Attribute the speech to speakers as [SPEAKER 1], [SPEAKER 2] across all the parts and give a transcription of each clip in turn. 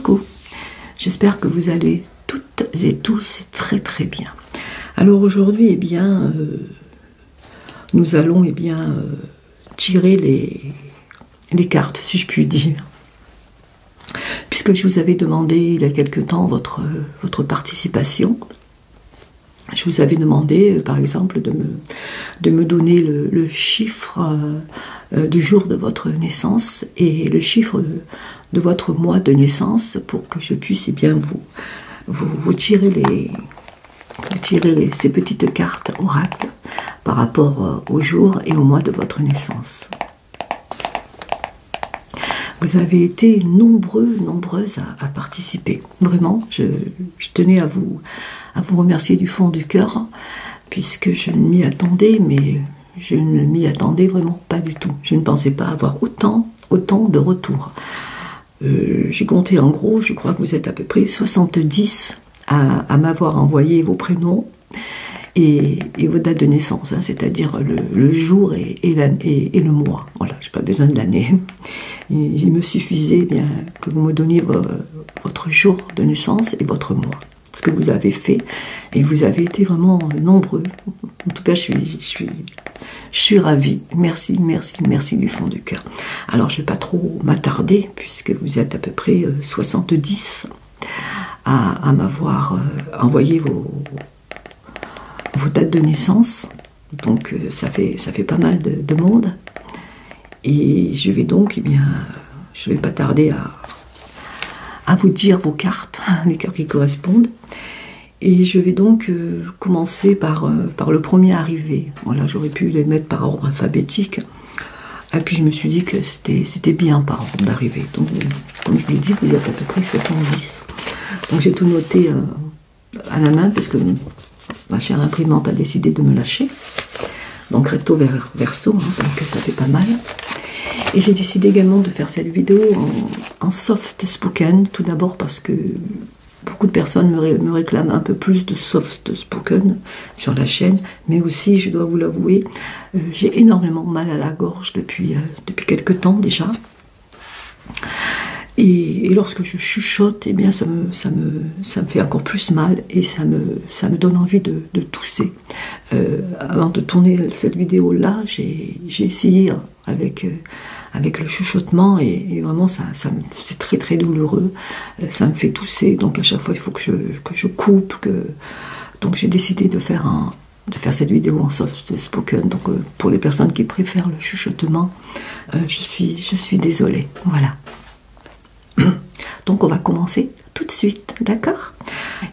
[SPEAKER 1] coucou. J'espère que vous allez toutes et tous très très bien. Alors aujourd'hui, eh bien, nous allons tirer les cartes, si je puis dire. Puisque je vous avais demandé il y a quelque temps votre participation. Je vous avais demandé, par exemple, de me donner le chiffre du jour de votre naissance et le chiffre de votre mois de naissance pour que je puisse vous tirer ces petites cartes oracles par rapport au jour et au mois de votre naissance. Vous avez été nombreuses à participer. Vraiment, je tenais à vous remercier du fond du cœur, puisque je m'y attendais, mais je ne m'y attendais vraiment pas du tout. Je ne pensais pas avoir autant de retours. J'ai compté en gros, je crois que vous êtes à peu près 70 à m'avoir envoyé vos prénoms et vos dates de naissance, hein, c'est-à-dire le jour et le mois. Voilà, je n'ai pas besoin de l'année. Il me suffisait bien que vous me donniez votre jour de naissance et votre mois. Ce que vous avez fait, et vous avez été vraiment nombreux. En tout cas, je suis ravie. Merci du fond du cœur. Alors, je ne vais pas trop m'attarder, puisque vous êtes à peu près 70 à m'avoir envoyé vos dates de naissance. Donc, ça fait pas mal de monde. Et je vais donc, je ne vais pas tarder à vous dire vos cartes, les cartes qui correspondent. Et je vais donc commencer par le premier arrivé. Voilà, j'aurais pu les mettre par ordre alphabétique. Et puis je me suis dit que c'était bien par ordre d'arrivée. Donc, comme je vous l'ai dit, vous êtes à peu près 70. Donc j'ai tout noté à la main, parce que ma chère imprimante a décidé de me lâcher. Donc recto verso, hein, donc ça fait pas mal. Et j'ai décidé également de faire cette vidéo en soft spoken, tout d'abord parce que beaucoup de personnes me réclament un peu plus de soft spoken sur la chaîne, mais aussi, je dois vous l'avouer, j'ai énormément mal à la gorge depuis quelques temps déjà. Et lorsque je chuchote, eh bien ça me fait encore plus mal et ça me donne envie de tousser. Avant de tourner cette vidéo-là, j'ai essayé avec le chuchotement et vraiment c'est très très douloureux. Ça me fait tousser, donc à chaque fois il faut que je coupe. Donc j'ai décidé de faire cette vidéo en soft spoken. Donc pour les personnes qui préfèrent le chuchotement, je suis désolée. Voilà. Donc on va commencer tout de suite, d'accord?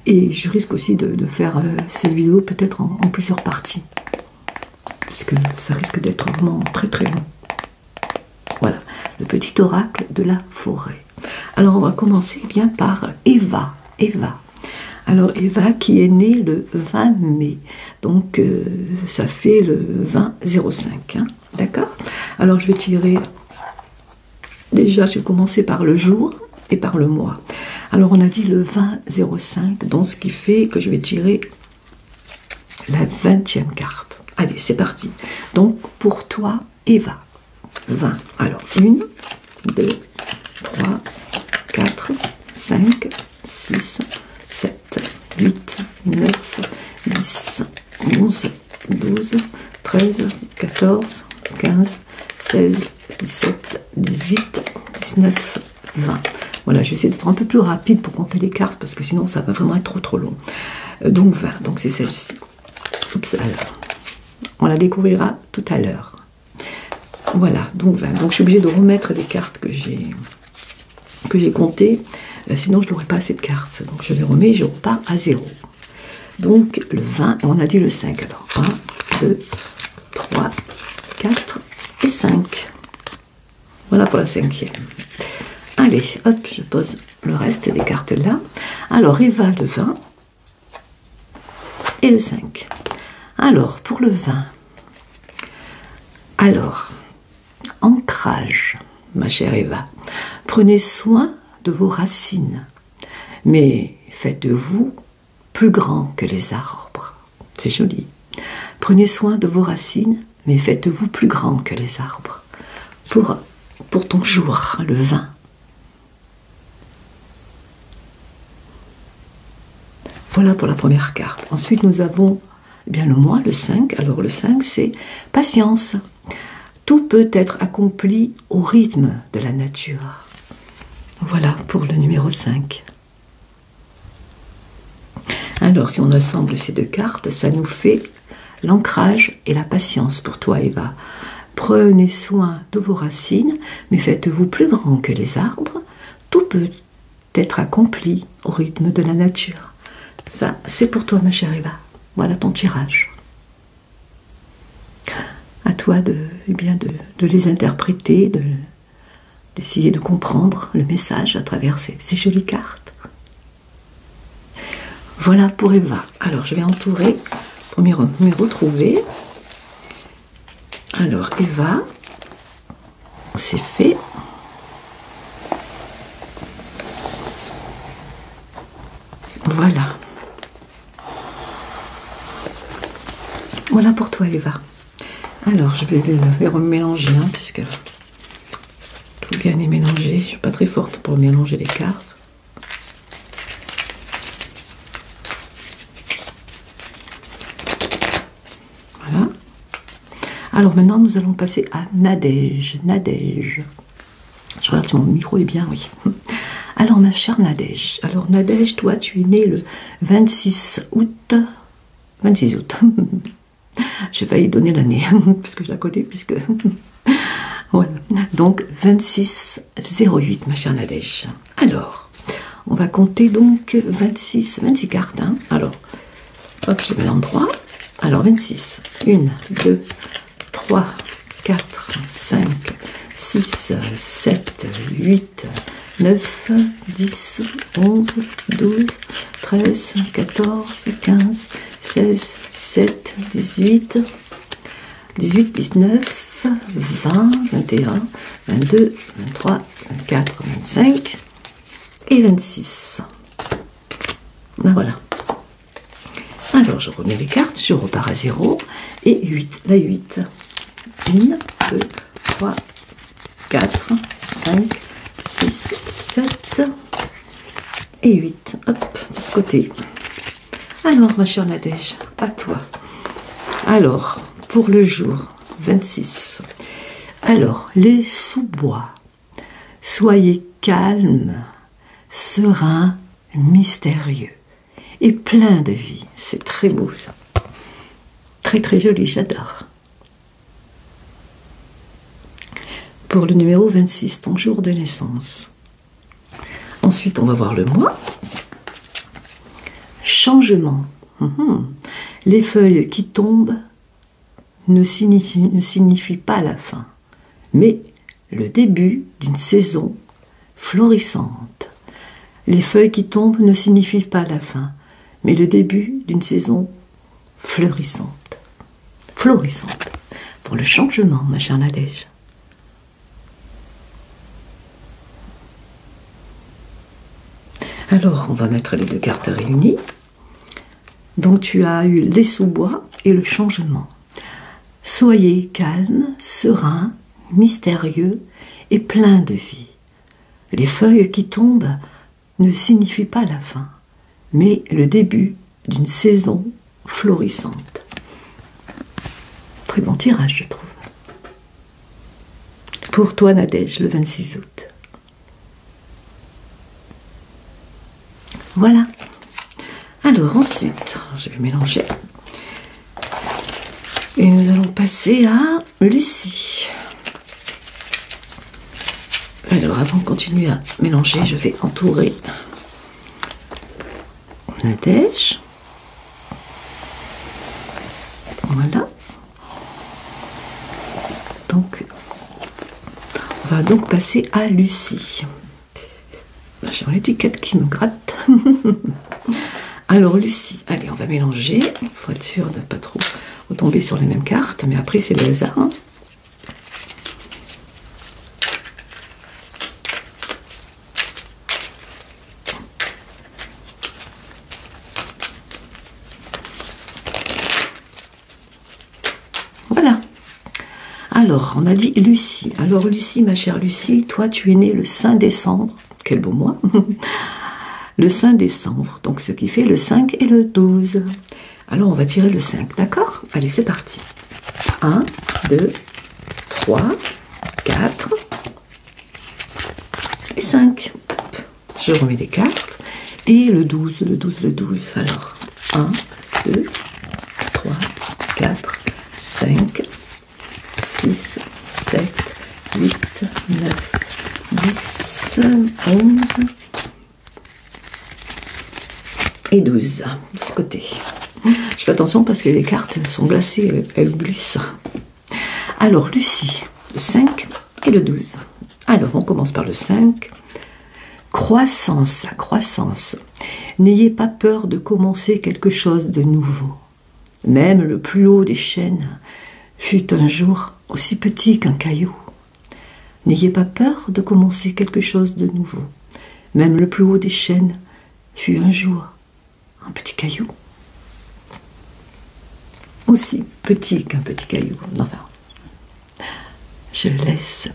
[SPEAKER 1] Et je risque aussi de faire cette vidéo peut-être en plusieurs parties, parce que ça risque d'être vraiment très très long. Voilà, le petit oracle de la forêt. Alors on va commencer bien par Eva. Alors Eva qui est née le 20 mai, donc ça fait le 20-05, hein, d'accord? Alors je vais tirer, déjà je vais commencer par le jour et par le mois. Alors on a dit le 20-05, donc ce qui fait que je vais tirer la 20e carte. Allez, c'est parti. Donc pour toi, Eva, 20. Alors 1, 2, 3, 4, 5, 6, 7, 8, 9, 10, 11, 12, 13, 14, 15, 16, 17, 18, 19, 20. Voilà, je vais essayer d'être un peu plus rapide pour compter les cartes, parce que sinon ça va vraiment être trop long. Donc 20, donc c'est celle-ci. Oups, alors, on la découvrira tout à l'heure. Voilà, donc 20. Donc je suis obligée de remettre les cartes que j'ai comptées, sinon je n'aurai pas assez de cartes. Donc je les remets et je repars à 0. Donc le 20, on a dit le 5. Alors 1, 2, 3, 4 et 5. Voilà pour la 5e. Allez, hop, je pose le reste des cartes là. Alors, Eva, le 20 et le 5. Alors, pour le 20, alors, ancrage, ma chère Eva. Prenez soin de vos racines, mais faites-vous plus grand que les arbres. C'est joli. Prenez soin de vos racines, mais faites-vous plus grand que les arbres. Pour ton jour, le 20. Voilà pour la première carte. Ensuite, nous avons eh bien, le mois, le 5. Alors, le 5, c'est patience. Tout peut être accompli au rythme de la nature. Voilà pour le numéro 5. Alors, si on assemble ces deux cartes, ça nous fait l'ancrage et la patience pour toi, Eva. Prenez soin de vos racines, mais faites-vous plus grand que les arbres. Tout peut être accompli au rythme de la nature. Ça, c'est pour toi, ma chère Eva. Voilà ton tirage. À toi de les interpréter, d'essayer de comprendre le message à travers ces jolies cartes. Voilà pour Eva. Alors, je vais entourer pour m'y retrouver. Alors, Eva, c'est fait. Voilà. Voilà pour toi, Eva. Alors, je vais les remélanger, hein, puisque tout bien est mélangé. Je ne suis pas très forte pour mélanger les cartes. Voilà. Alors maintenant, nous allons passer à Nadège. Nadège. Je regarde si mon micro est bien, oui. Alors, ma chère Nadège. Alors, Nadège, toi, tu es née le 26 août. 26 août. J'ai failli donner l'année, parce que je la connais, puisque... Voilà. Donc, 26-08, ma chère Nadège. Alors, on va compter donc 26 cartes. Hein. Alors, hop, je mets l'endroit. Alors, 26. 1, 2, 3, 4, 5, 6, 7, 8, 9, 10, 11, 12, 13, 14, 15, 16, 17, 18, 18, 19, 20, 21, 22, 23, 24, 25 et 26. Ben voilà. Alors, je remets les cartes, je repars à 0 et 8. La 8. 1, 2, 3, 4, 5, 6, 7 et 8. Hop, de ce côté. Alors, ma chère Nadège, à toi. Alors, pour le jour 26. Alors, les sous-bois. Soyez calme, serein, mystérieux et plein de vie. C'est très beau, ça. Très, très joli, j'adore. Pour le numéro 26, ton jour de naissance. Ensuite, on va voir le mois. Changement. Les feuilles qui tombent ne signifient pas la fin, mais le début d'une saison florissante. Les feuilles qui tombent ne signifient pas la fin, mais le début d'une saison florissante. Florissante. Pour le changement, ma chère Nadège. Alors, on va mettre les deux cartes réunies. Donc, tu as eu les sous-bois et le changement. Soyez calme, serein, mystérieux et plein de vie. Les feuilles qui tombent ne signifient pas la fin, mais le début d'une saison florissante. Très bon tirage, je trouve. Pour toi, Nadège, le 26 août. Voilà. Alors ensuite, je vais mélanger. Et nous allons passer à Lucie. Alors avant de continuer à mélanger, je vais entourer Nadège. Voilà. Donc, on va donc passer à Lucie. J'ai l'étiquette qui me gratte. Alors Lucie, allez, on va mélanger. Il faut être sûr de ne pas trop retomber sur les mêmes cartes, mais après c'est le hasard. Hein. Voilà. Alors, on a dit Lucie. Alors Lucie, ma chère Lucie, toi tu es née le 5 décembre. Quel beau mois. le 5 décembre, donc ce qui fait le 5 et le 12. Alors on va tirer le 5, d'accord? Allez, c'est parti. 1, 2, 3, 4 et 5. Je remets les cartes. Et le 12, le 12, le 12. Alors, 1, 2, 3, 4, 5, 6, 7, 8, 9, 10, 11 et 12 de ce côté. Je fais attention parce que les cartes sont glacées, elles glissent. Alors, Lucie, le 5 et le 12. Alors, on commence par le 5. Croissance, la croissance. N'ayez pas peur de commencer quelque chose de nouveau. Même le plus haut des chênes fut un jour aussi petit qu'un caillou. N'ayez pas peur de commencer quelque chose de nouveau. Même le plus haut des chênes fut un jour un petit caillou. Aussi petit qu'un petit caillou. Enfin, je laisse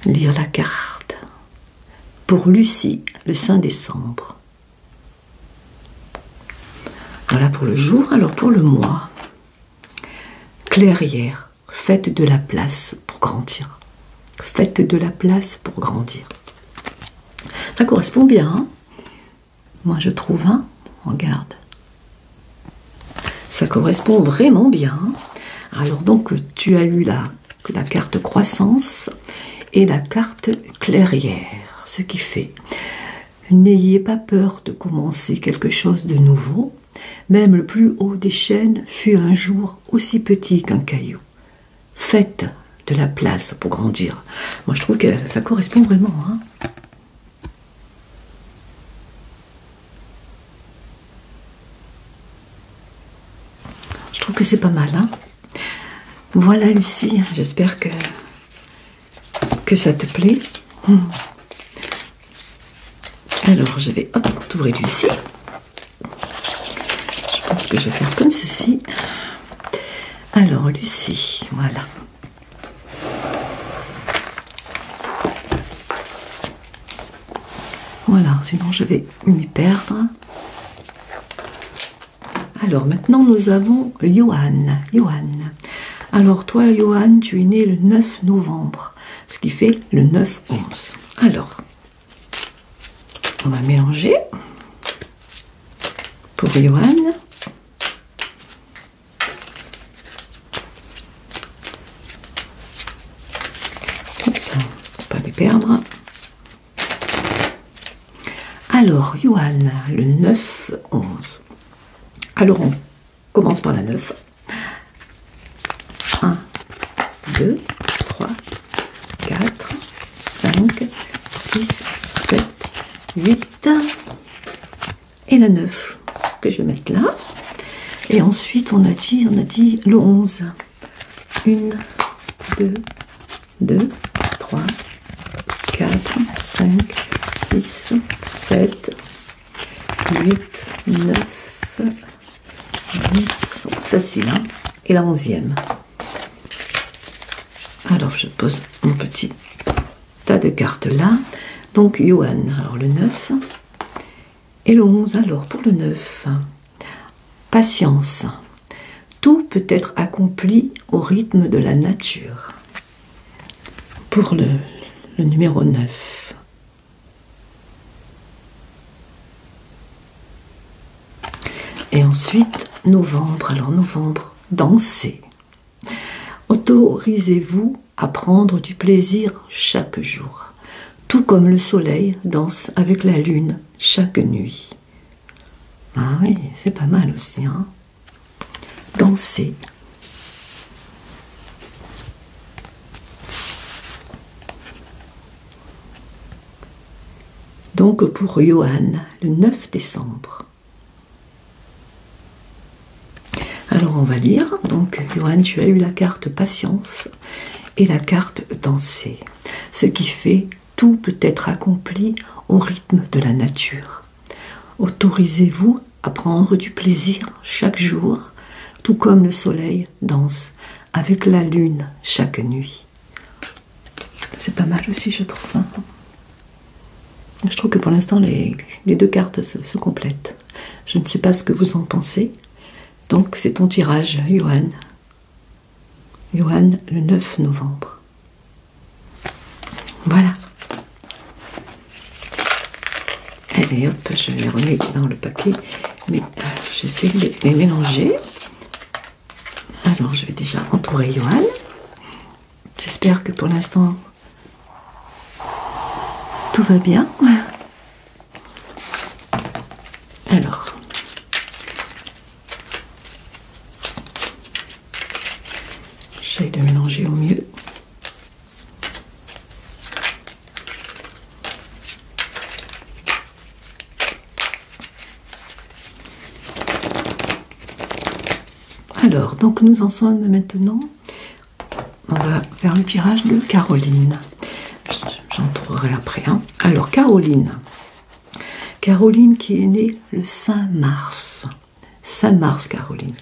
[SPEAKER 1] lire la carte. Pour Lucie, le 5 décembre. Voilà pour le jour. Alors pour le mois, clairière, faites de la place pour grandir. Faites de la place pour grandir. Ça correspond bien, hein? Moi je trouve, hein? Regarde. Ça correspond vraiment bien. Alors donc tu as eu la carte croissance et la carte clairière. Ce qui fait, n'ayez pas peur de commencer quelque chose de nouveau. Même le plus haut des chênes fut un jour aussi petit qu'un caillou. Faites de la place pour grandir. Moi, je trouve que ça correspond vraiment. Hein. Je trouve que c'est pas mal. Hein. Voilà, Lucie. J'espère que ça te plaît. Alors, je vais t'ouvrir Lucie. Je pense que je vais faire comme ceci. Alors, Lucie, voilà. Voilà, sinon je vais m'y perdre. Alors, maintenant, nous avons Johan. Johan. Alors, toi, Johan, tu es né le 9 novembre, ce qui fait le 9-11. Alors, on va mélanger pour Johan. Comme ça, on ne pas les perdre. Alors, Johan, le 9-11. Alors, on commence par la 9. 1, 2, 3, 4, 5, 6, 7, 8 et la 9 que je vais mettre là. Et ensuite, on a dit le 11. 1, 2, 3, 4, 5, 6, 7, 8, 9, 10. Facile, hein? Et la 11e. Alors, je pose mon petit tas de cartes là. Donc, Johan, alors le 9 et le 11. Alors, pour le 9, patience. Tout peut être accompli au rythme de la nature. Pour le numéro 9. Et ensuite, novembre. Alors, novembre, danser. Autorisez-vous à prendre du plaisir chaque jour. Tout comme le soleil danse avec la lune chaque nuit. Ah oui, c'est pas mal aussi, hein. Danser. Donc pour Johan, le 9 décembre. Alors on va lire. Donc Johan, tu as eu la carte patience et la carte danser. Ce qui fait tout peut être accompli au rythme de la nature. Autorisez-vous à prendre du plaisir chaque jour, tout comme le soleil danse avec la lune chaque nuit. C'est pas mal aussi, je trouve. Hein. Je trouve que pour l'instant, les deux cartes se complètent. Je ne sais pas ce que vous en pensez. Donc, c'est ton tirage, Johan. Johan, le 9 novembre. Voilà. Allez, hop, je les remets dans le paquet. Mais j'essaie de les mélanger. Alors, je vais déjà entourer Johan. J'espère que pour l'instant, tout va bien. Alors, j'essaie de mélanger au mieux. Alors, donc nous en sommes maintenant. On va faire le tirage de Caroline. J'entourerai après. Hein. Alors, Caroline. Caroline qui est née le 5 mars. 5 mars, Caroline.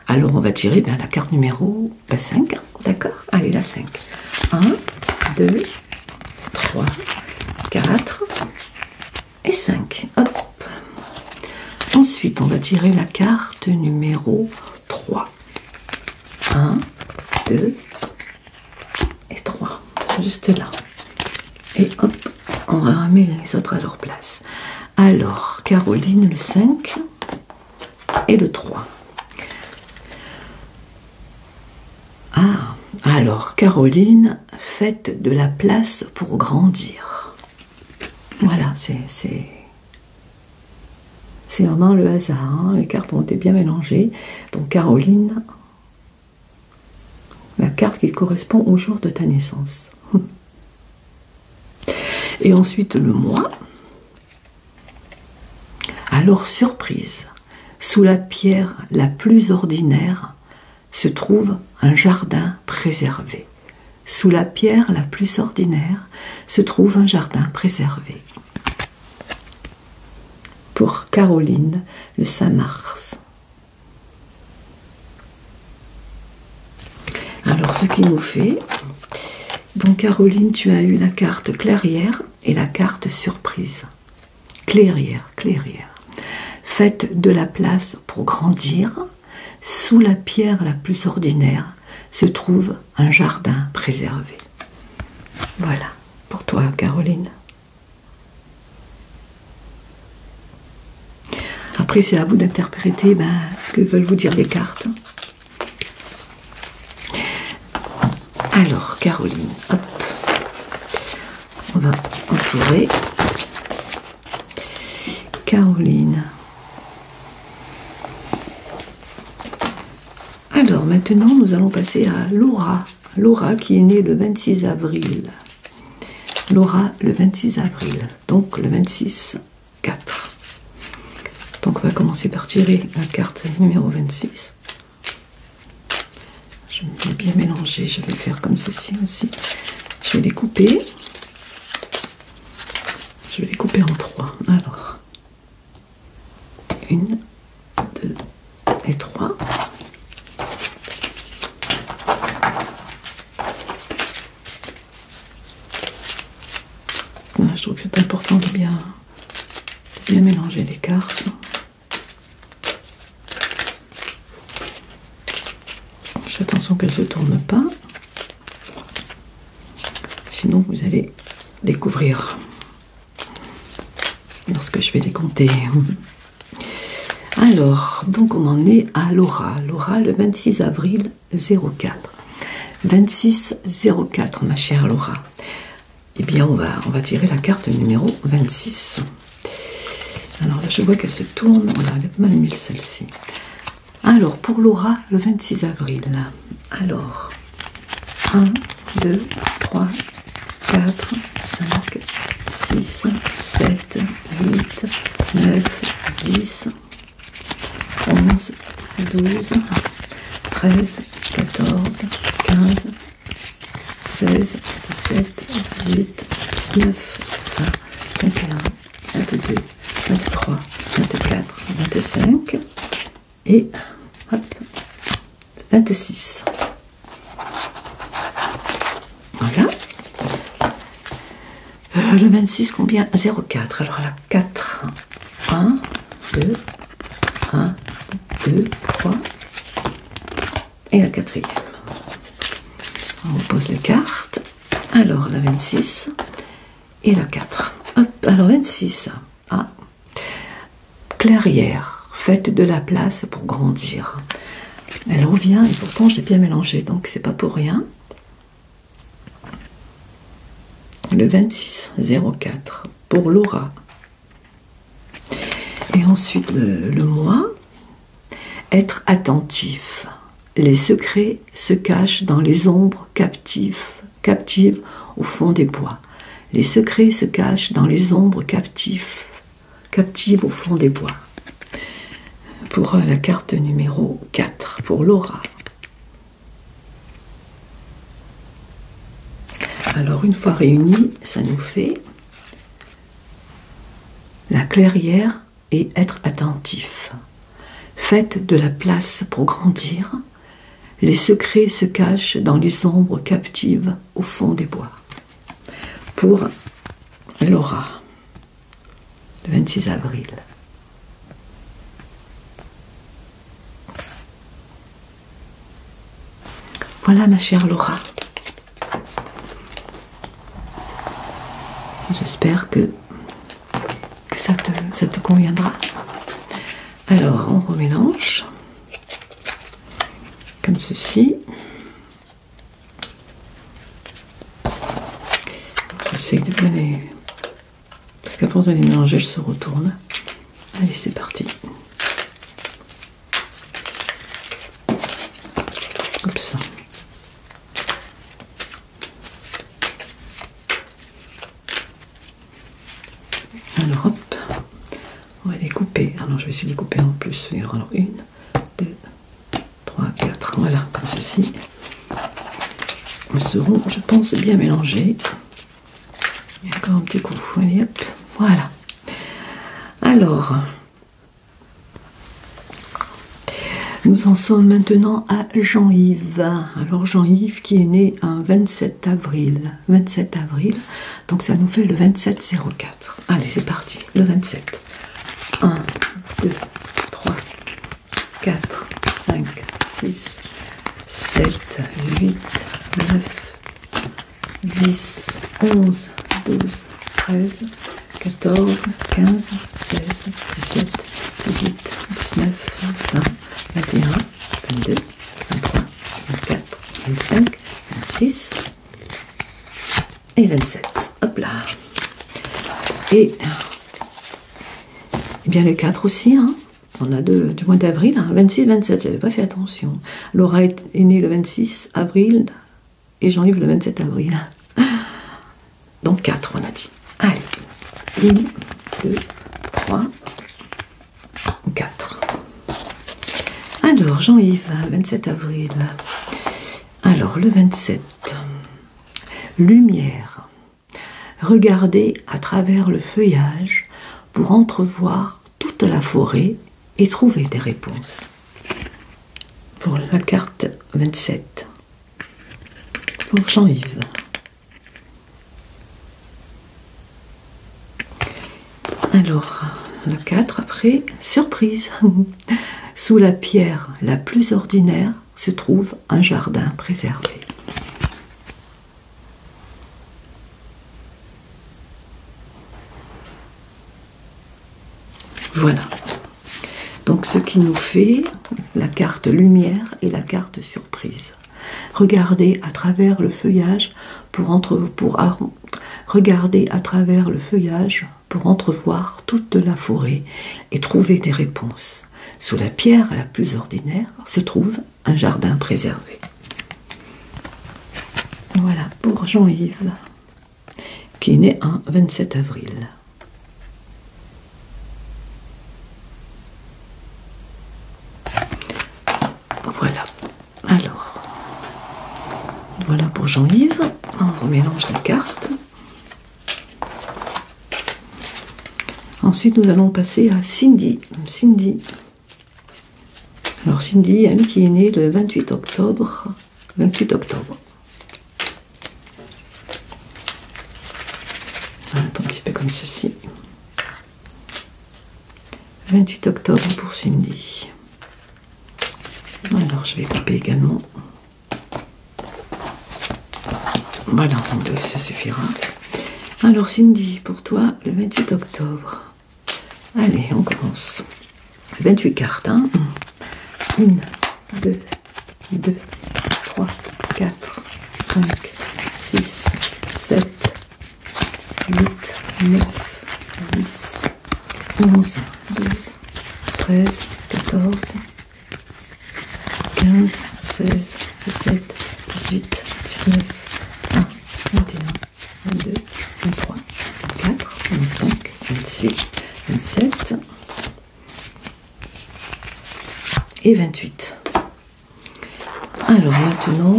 [SPEAKER 1] Alors, on va tirer la carte numéro 5. D'accord? Allez, la 5. 1, 2, 3, 4 et 5. Hop. Ensuite, on va tirer la carte numéro 3. 1, 2 et 3. Juste là. Et hop, on remet les autres à leur place. Alors, Caroline, le 5 et le 3. Ah, alors, Caroline, faites de la place pour grandir. Voilà, c'est vraiment le hasard. Hein. Les cartes ont été bien mélangées. Donc, Caroline, la carte qui correspond au jour de ta naissance. Et ensuite, le mois. Alors, surprise, sous la pierre la plus ordinaire se trouve un jardin préservé. Sous la pierre la plus ordinaire se trouve un jardin préservé. Pour Caroline, le 5 mars. Alors, ce qui nous fait... Donc, Caroline, tu as eu la carte clairière et la carte surprise. Clairière, clairière. Faites de la place pour grandir. Sous la pierre la plus ordinaire se trouve un jardin préservé. Voilà, pour toi, Caroline. Après, c'est à vous d'interpréter ce que veulent vous dire les cartes. Alors, Caroline, hop, on va entourer. Caroline. Alors, maintenant, nous allons passer à Laura. Laura qui est née le 26 avril. Laura, le 26 avril. Donc, le 26, 4. Donc, on va commencer par tirer la carte numéro 26. Je vais bien mélanger, je vais faire comme ceci aussi. Je vais les couper. Je vais les couper en 3. Alors, 1, 2 et 3. Je trouve que c'est important de bien mélanger les cartes. Faites attention qu'elles ne se tournent pas. Sinon, vous allez découvrir lorsque je vais les compter. Alors, donc on en est à Laura. Laura, le 26 avril 04. 26-04, ma chère Laura. Eh bien, on va tirer la carte numéro 26. Alors là, je vois qu'elle se tourne. Voilà, elle a mal mis celle-ci. Alors, pour Laura, le 26 avril. Alors, 1, 2, 3, 4, 5, 6, 7, 8, 9, 10, 11, 12, 13, 14, 15, 16, 17, 18, 19, 20, 21, 22, 23, 24, 25 et hop, 26. Voilà. Le 26, combien? 0,4. Alors la 4. 1, 2, 1, 2, 3. Et la quatrième. On pose les cartes. Alors la 26 et la 4. Hop, alors 26. Ah. Clairière, faites de la place pour grandir. Elle revient et pourtant j'ai bien mélangé, donc c'est pas pour rien. Le 26, 04 pour Laura. Et ensuite le mois, être attentif. Les secrets se cachent dans les ombres captives au fond des bois. Les secrets se cachent dans les ombres captives au fond des bois. Pour la carte numéro 4, pour Laura. Alors, une fois réunis, ça nous fait la clairière et être attentif. Faites de la place pour grandir. Les secrets se cachent dans les ombres captives au fond des bois. Pour Laura, le 26 avril. Voilà ma chère Laura. J'espère que ça te conviendra. Alors, on remélange. Comme ceci. J'essaie de bien les... Parce qu'à force de les mélanger, je se retourne. Allez, c'est parti. Comme ça. Alors hop, on va les couper. Alors je vais essayer de les couper en plus. Alors 1, 2, 3, 4. Voilà, comme ceci. Elles seront, je pense, bien mélangées. Il y a encore un petit coup. Allez hop, voilà. Alors, nous en sommes maintenant à Jean-Yves. Alors Jean-Yves qui est né un 27 avril. 27 avril, donc ça nous fait le 27-04. Allez, c'est parti, le 27. 1, 2, 3, 4, 5, 6, 7, 8, 9, 10, 11, 12, 13, 14, 15, 16, 17, 18, 19, 20, 21, 22, 23, 24, 25, 26 et 27. Hop là. Et bien le 4 aussi, hein. On a deux du mois d'avril, hein. 26, 27, j'avais pas fait attention. Laura est née le 26 avril et Jean-Yves le 27 avril. Donc 4, on a dit. Allez, 1, 2, 3, 4. Alors, Jean-Yves, 27 avril. Alors, le 27. Lumière. Regardez à travers le feuillage pour entrevoir toute la forêt et trouver des réponses. Pour la carte 27. Pour Jean-Yves. Alors, le 4 après, surprise. Sous la pierre la plus ordinaire se trouve un jardin préservé. Voilà. Donc ce qui nous fait la carte lumière et la carte surprise. Regardez à travers le feuillage regarder à travers le feuillage pour entrevoir toute la forêt et trouver des réponses. Sous la pierre la plus ordinaire se trouve un jardin préservé. Voilà pour Jean-Yves, qui est né un 27 avril. Voilà. Alors, voilà pour Jean-Yves. On remélange les cartes. Ensuite, nous allons passer à Cindy. Cindy. Alors, Cindy, elle qui est née le 28 octobre. 28 octobre. Voilà. comme ceci. 28 octobre pour Cindy. Alors, je vais couper également. Voilà, ça suffira. Alors, Cindy, pour toi, le 28 octobre. Allez, on commence. 28 cartes, hein. 1, 2, 3, 4, 5, 6, 7, 8, 9, 10, 11, 12, 13, 14, 15, 16, 17, 18, 19, 20, 21, 22, 23, 24, 25, 26, 27 et 28. Alors maintenant,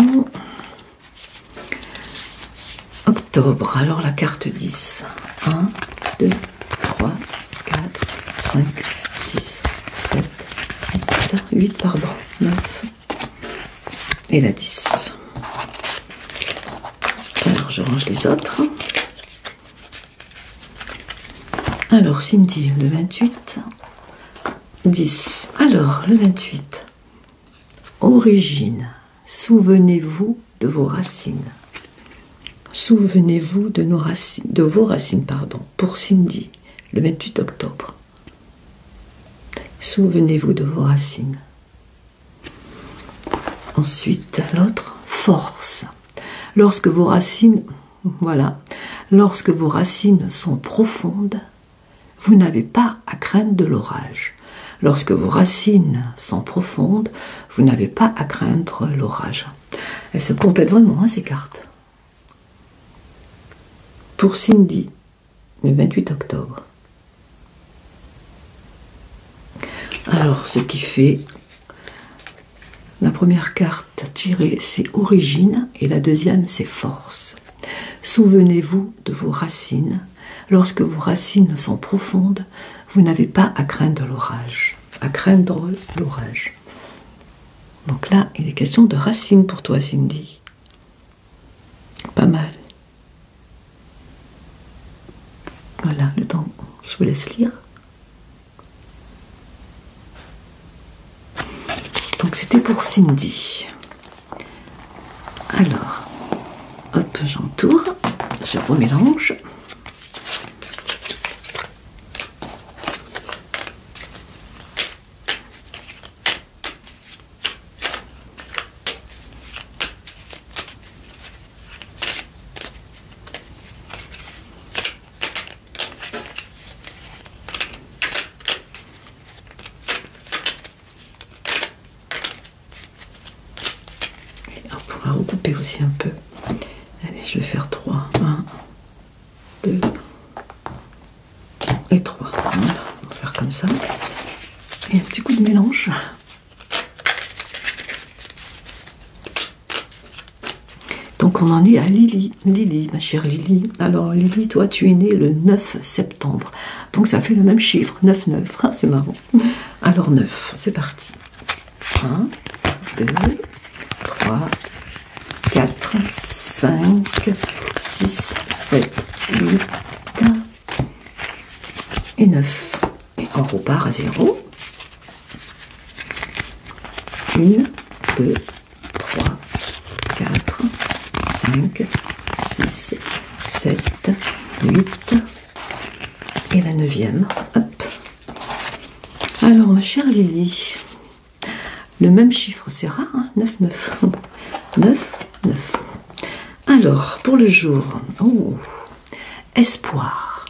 [SPEAKER 1] octobre. Alors la carte 10. 1, 2, 3, 4, 5, 6, 7, 8, pardon, 9 et la 10. Alors je range les autres. Alors Cindy, le 28, 10. Alors le 28, origine, souvenez-vous de vos racines. Souvenez-vous de vos racines, pardon, pour Cindy, le 28 octobre. Souvenez-vous de vos racines. Ensuite, l'autre, force. Lorsque vos racines, voilà, lorsque vos racines sont profondes, vous n'avez pas à craindre de l'orage. Lorsque vos racines sont profondes, vous n'avez pas à craindre l'orage. Elles se complètent vraiment, hein, ces cartes. Pour Cindy, le 28 octobre. Alors, ce qui fait la première carte tirée, c'est origine, et la deuxième, c'est force. Souvenez-vous de vos racines. Lorsque vos racines sont profondes, vous n'avez pas à craindre l'orage. Donc là, il est question de racines pour toi, Cindy. Pas mal. Voilà, le temps, je vous laisse lire. Donc c'était pour Cindy. Alors, hop, j'entoure, je remélange. On va recouper aussi un peu. Allez, je vais faire 3. 1, 2 et 3. Voilà, on va faire comme ça. Et un petit coup de mélange. Donc on en est à Lily. Lily, ma chère Lily. Alors Lily, toi tu es née le 9 septembre. Donc ça fait le même chiffre, 9-9. Ah, c'est marrant. Alors 9, c'est parti. 1, 2, 3, 4, 5, 6, 7, 8 et 9. Et on repart à 0. 1, 2, 3, 4, 5, 6, 7, 8 et la 9e. Hop. Alors ma chère Lily, le même chiffre, c'est rare, hein, 9, 9. 9, 9. Alors, pour le jour, espoir.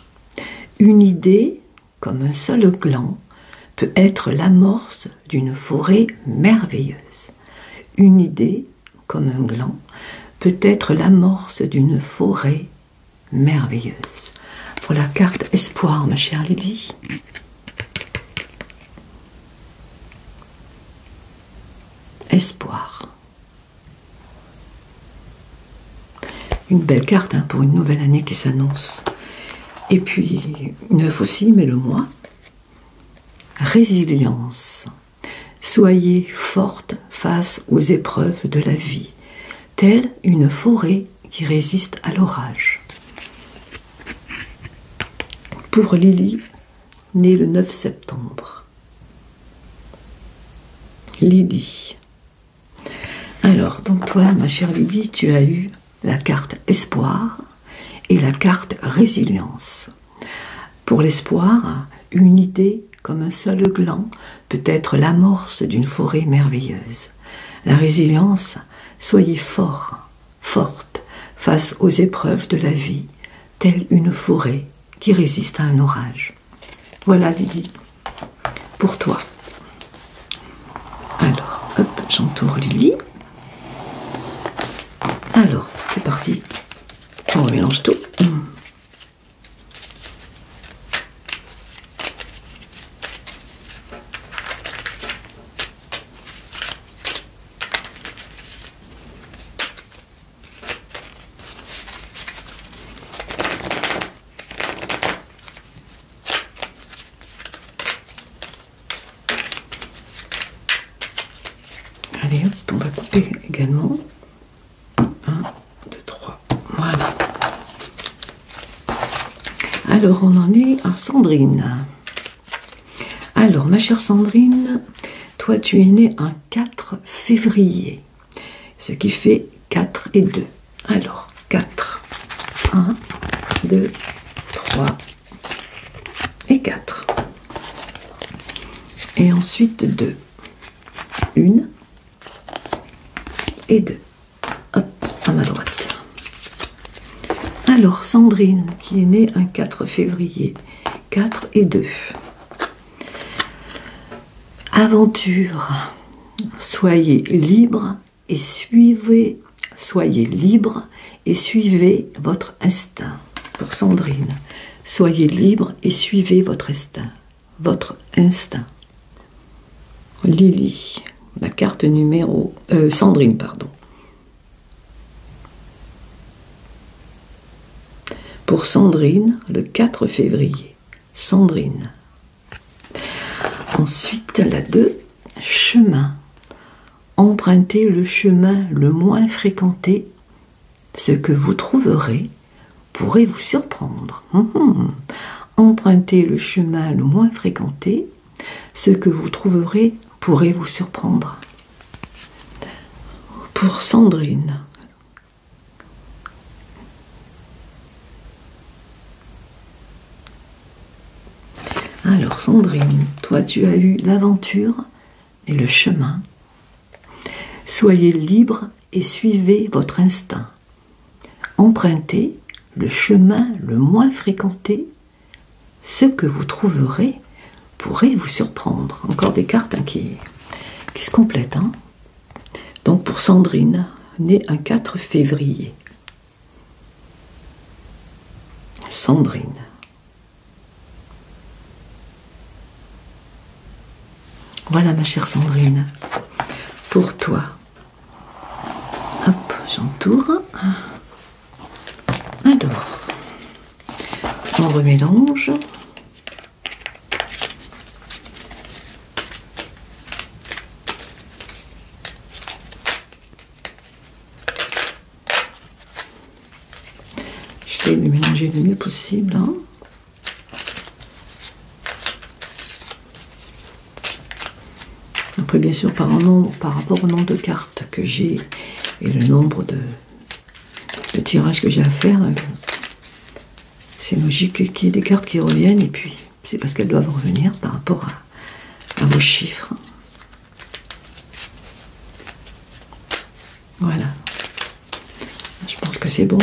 [SPEAKER 1] Une idée, comme un seul gland, peut être l'amorce d'une forêt merveilleuse. Une idée, comme un gland, peut être l'amorce d'une forêt merveilleuse. Pour la carte espoir, ma chère Lily. Espoir. Une belle carte, hein, pour une nouvelle année qui s'annonce. Et puis, 9 aussi, mais le mois. Résilience. Soyez forte face aux épreuves de la vie, telle une forêt qui résiste à l'orage. Pour Lily, née le 9 septembre. Lily. Alors, donc toi, ma chère Lily, tu as eu la carte espoir et la carte résilience. Pour l'espoir, une idée comme un seul gland peut être l'amorce d'une forêt merveilleuse. La résilience, soyez fort, forte face aux épreuves de la vie, telle une forêt qui résiste à un orage. Voilà Lily, pour toi. Alors, hop, j'entoure Lily. Alors, c'est parti. On mélange tout. Allez, hop, on va couper également. 1, 2, 3. Voilà. Alors, on en est à Sandrine. Alors, ma chère Sandrine, toi, tu es née un 4 février, ce qui fait 4 et 2. Alors, 4. 1, 2, 3 et 4. Et ensuite 2. 1 et 2. Hop, à ma droite. Alors, Sandrine, qui est née un 4 février, 4 et 2. Aventure, soyez libre et suivez, soyez libre et suivez votre instinct. Pour Sandrine, soyez libre et suivez votre instinct. Votre instinct. Lily, la carte numéro... Sandrine, pardon. Pour Sandrine, le 4 février. Sandrine. Ensuite, la 2, chemin. Empruntez le chemin le moins fréquenté. Ce que vous trouverez pourrait vous surprendre. Empruntez le chemin le moins fréquenté. Ce que vous trouverez pourrait vous surprendre. Pour Sandrine. Alors Sandrine, toi tu as eu l'aventure et le chemin. Soyez libre et suivez votre instinct. Empruntez le chemin le moins fréquenté. Ce que vous trouverez pourrait vous surprendre. Encore des cartes qui se complètent. Donc pour Sandrine, née un 4 février. Sandrine. Voilà ma chère Sandrine, pour toi. Hop, j'entoure. Alors, on remélange. J'essaie de mélanger le mieux possible. Après, bien sûr, par rapport au nombre de cartes que j'ai et le nombre de tirages que j'ai à faire, c'est logique qu'il y ait des cartes qui reviennent, et puis c'est parce qu'elles doivent revenir par rapport à vos chiffres. Voilà. Je pense que c'est bon.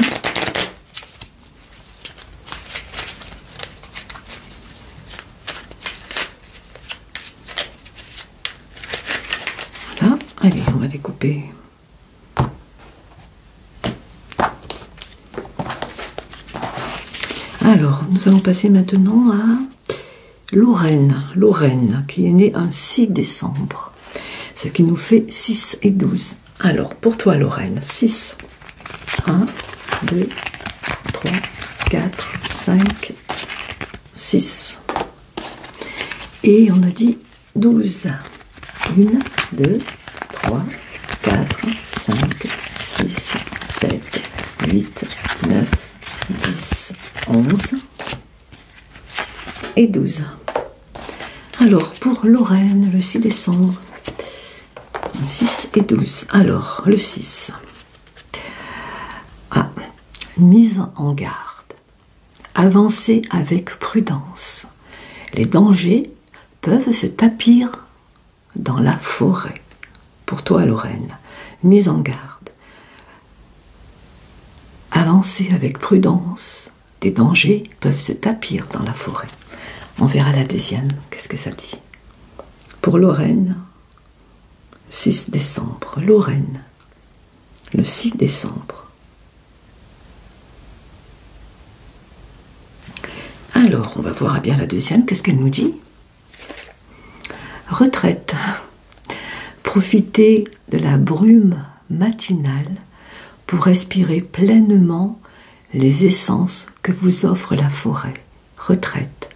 [SPEAKER 1] Allez, on va découper. Alors, nous allons passer maintenant à Lorraine. Lorraine, qui est née un 6 décembre. Ce qui nous fait 6 et 12. Alors, pour toi, Lorraine, 6. 1, 2, 3, 4, 5, 6. Et on a dit 12. 1, 2, 3, 4, 5, 6, 7, 8, 9, 10, 11, et 12. Alors, pour Lorraine, le 6 décembre, 6 et 12. Alors, le 6. Ah, mise en garde. Avancez avec prudence. Les dangers peuvent se tapir dans la forêt. Pour toi, Lorraine, mise en garde. Avancez avec prudence. Des dangers peuvent se tapir dans la forêt. On verra la deuxième. Qu'est-ce que ça dit? Pour Lorraine, 6 décembre. Lorraine, le 6 décembre. Alors, on va voir bien la deuxième. Qu'est-ce qu'elle nous dit? Retraite. Profitez de la brume matinale pour respirer pleinement les essences que vous offre la forêt. Retraite.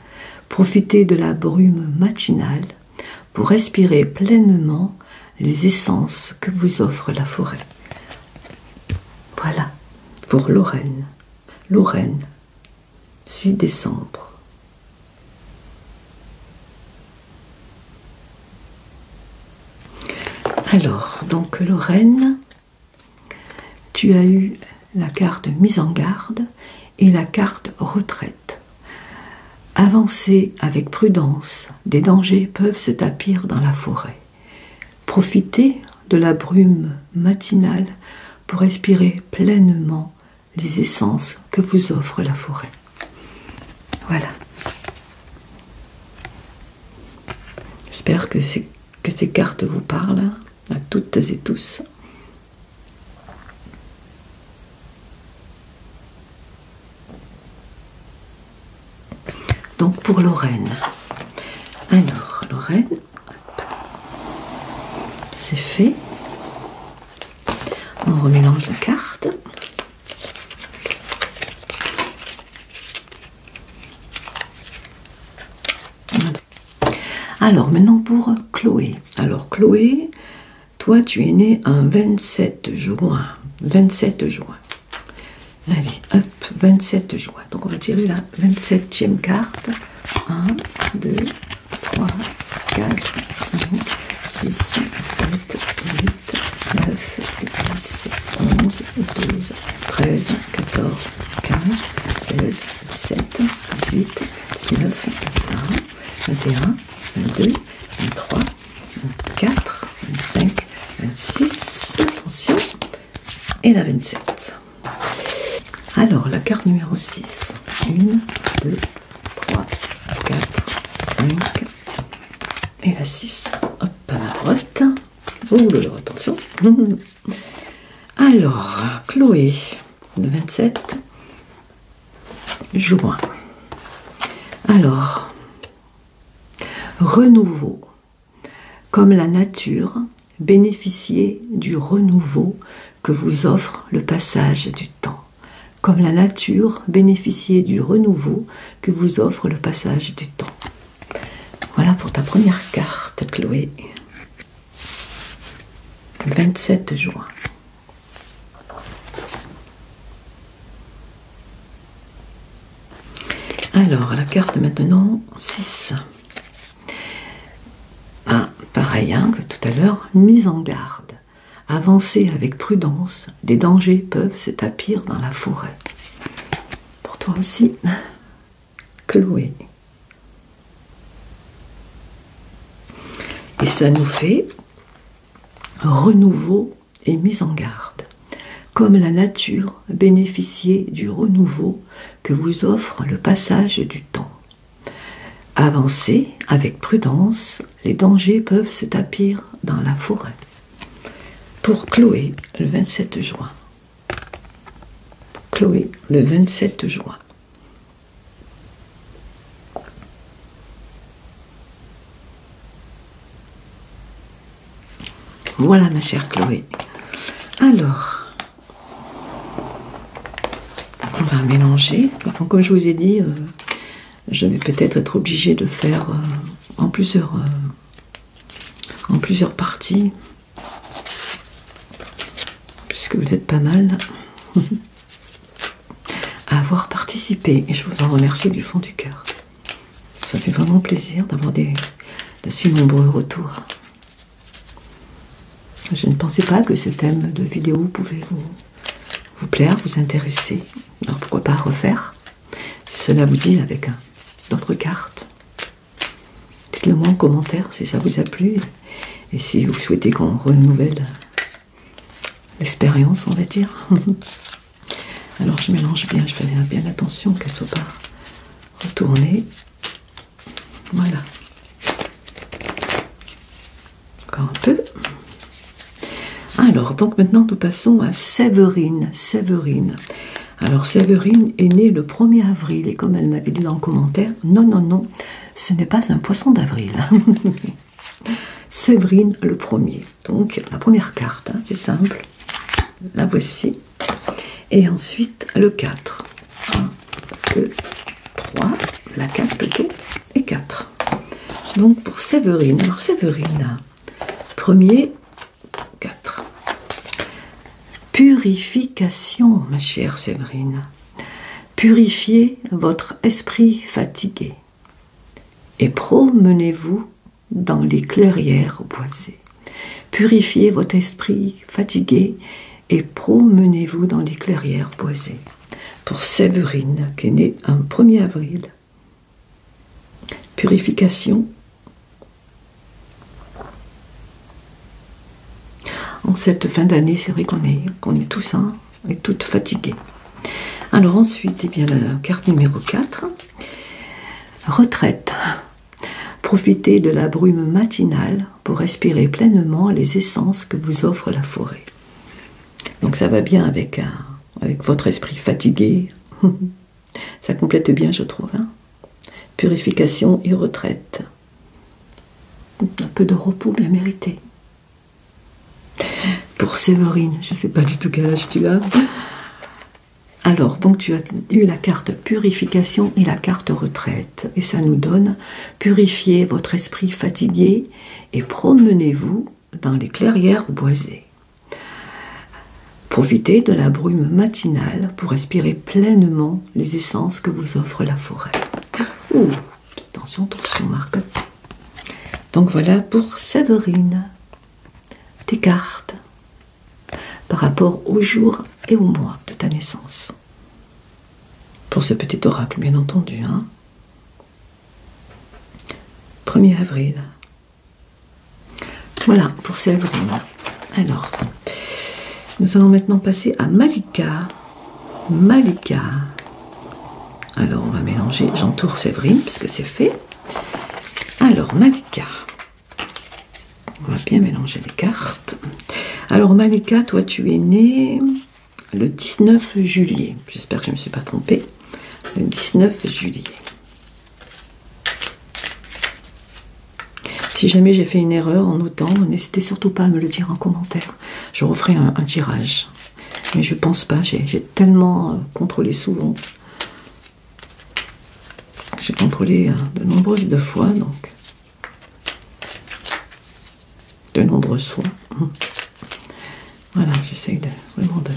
[SPEAKER 1] Profitez de la brume matinale pour respirer pleinement les essences que vous offre la forêt. Voilà, pour Lorraine. Lorraine, 6 décembre. Alors, donc Lorraine, tu as eu la carte mise en garde et la carte retraite. Avancez avec prudence, des dangers peuvent se tapir dans la forêt. Profitez de la brume matinale pour respirer pleinement les essences que vous offre la forêt. Voilà. J'espère que ces cartes vous parlent à toutes et tous. Donc pour Lorraine. Alors, Lorraine, c'est fait. On remélange les cartes. Alors, maintenant pour Chloé. Alors, Chloé, toi, tu es née un 27 juin. 27 juin. Allez, hop, 27 juin. Donc, on va tirer la 27e carte. 1, 2, 3, 4, 5, 6, 7, 8, 9, 10, 11, 12, 13, 14, 15, 16, 17, 18, 19, 20, 21, 22, 23, 24, 25, 26, attention, et la 27. Alors, la carte numéro 6. 1, 2, 3, 4, 5, et la 6. Hop, à la droite. Oh là là, attention. Alors, Chloé, le 27 juin. Alors, renouveau. Comme la nature, bénéficiez du renouveau que vous offre le passage du temps. Comme la nature, bénéficiez du renouveau que vous offre le passage du temps. Voilà pour ta première carte, Chloé. 27 juin. Alors, la carte maintenant, 6. Ah, pareil hein, que tout à l'heure, mise en garde. Avancez avec prudence, des dangers peuvent se tapir dans la forêt. Pour toi aussi, Chloé. Et ça nous fait renouveau et mise en garde. Comme la nature, bénéficiez du renouveau que vous offre le passage du temps. Avancez avec prudence, les dangers peuvent se tapir dans la forêt. Pour Chloé, le 27 juin. Chloé, le 27 juin. Voilà ma chère Chloé. Alors, on va mélanger. Donc, comme je vous ai dit, je vais peut-être être obligée de faire en plusieurs parties. Puisque vous êtes pas mal à avoir participé. Et je vous en remercie du fond du cœur. ça fait vraiment plaisir d'avoir de si nombreux retours. Je ne pensais pas que ce thème de vidéo pouvait vous plaire, vous intéresser. Alors pourquoi pas refaire, si cela vous dit, avec d'autres cartes. Dites-le moi en commentaire si ça vous a plu et si vous souhaitez qu'on renouvelle l'expérience, on va dire. Alors je mélange bien, je fais bien attention qu'elle ne soit pas retournée. Voilà. Encore un peu. Alors, donc maintenant, nous passons à Séverine. Séverine. Alors, Séverine est née le 1er avril. Et comme elle m'avait dit dans le commentaire, non, non, non, ce n'est pas un poisson d'avril. Séverine le 1er. Donc, la première carte, hein, c'est simple. La voici. Et ensuite, le 4. 1, 2, 3. La 4 plutôt. Et 4. Donc, pour Séverine. Alors, Séverine, 1er, 4. Purification, ma chère Séverine. Purifiez votre esprit fatigué et promenez-vous dans les clairières boisées. Purifiez votre esprit fatigué et promenez-vous dans les clairières boisées. Pour Séverine, qui est née un 1er avril. Purification. En cette fin d'année, c'est vrai qu'on est tous et toutes fatigués. Alors ensuite, eh bien, la carte numéro 4. Retraite. Profitez de la brume matinale pour respirer pleinement les essences que vous offre la forêt. Donc ça va bien avec votre esprit fatigué. Ça complète bien, je trouve. Hein. Purification et retraite. Un peu de repos bien mérité. Pour Séverine, je ne sais pas du tout quel âge tu as. Alors, donc tu as eu la carte purification et la carte retraite. Et ça nous donne purifiez votre esprit fatigué et promenez-vous dans les clairières boisées. Profitez de la brume matinale pour respirer pleinement les essences que vous offre la forêt. Ouh, attention, attention, Marc. Donc voilà pour Séverine. Tes cartes par rapport au jour et au mois de ta naissance. Pour ce petit oracle, bien entendu. Hein. 1er avril. Voilà, pour Séverine. Alors, nous allons maintenant passer à Malika. Malika. Alors, on va mélanger. J'entoure Séverine, puisque c'est fait. Alors, Malika. On va bien mélanger les cartes. Alors Malika, toi tu es née le 19 juillet. J'espère que je ne me suis pas trompée. Le 19 juillet. Si jamais j'ai fait une erreur en notant, n'hésitez surtout pas à me le dire en commentaire. Je referai un tirage. Mais je pense pas, j'ai tellement contrôlé souvent. J'ai contrôlé de nombreuses fois, donc. De nombreuses fois. Voilà, j'essaye vraiment de...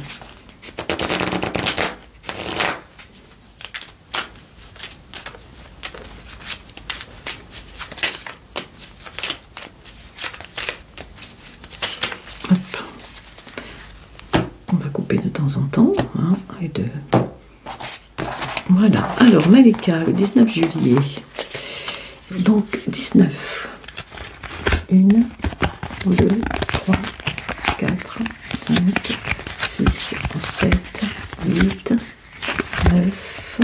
[SPEAKER 1] Hop. On va couper de temps en temps. Hein, et de... Voilà. Alors, Malika, le 19 juillet. Donc, 19. 1, 2, 3, 4, 5, 6, 7, 8, 9,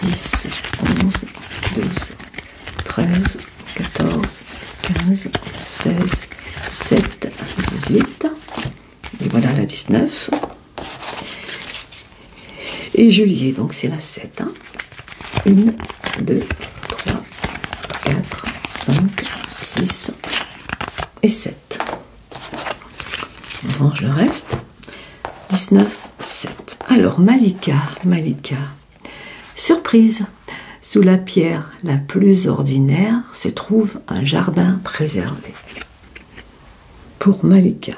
[SPEAKER 1] 10, 11, 12, 13, 14, 15, 16, 17, 18. Et voilà la 19. Et juillet, donc c'est la 7. Hein. 1, 2, 3, 4, 5, 6 et 7. On range le reste. 19, 7. Alors, Malika, Malika. Surprise. Sous la pierre la plus ordinaire se trouve un jardin préservé. Pour Malika.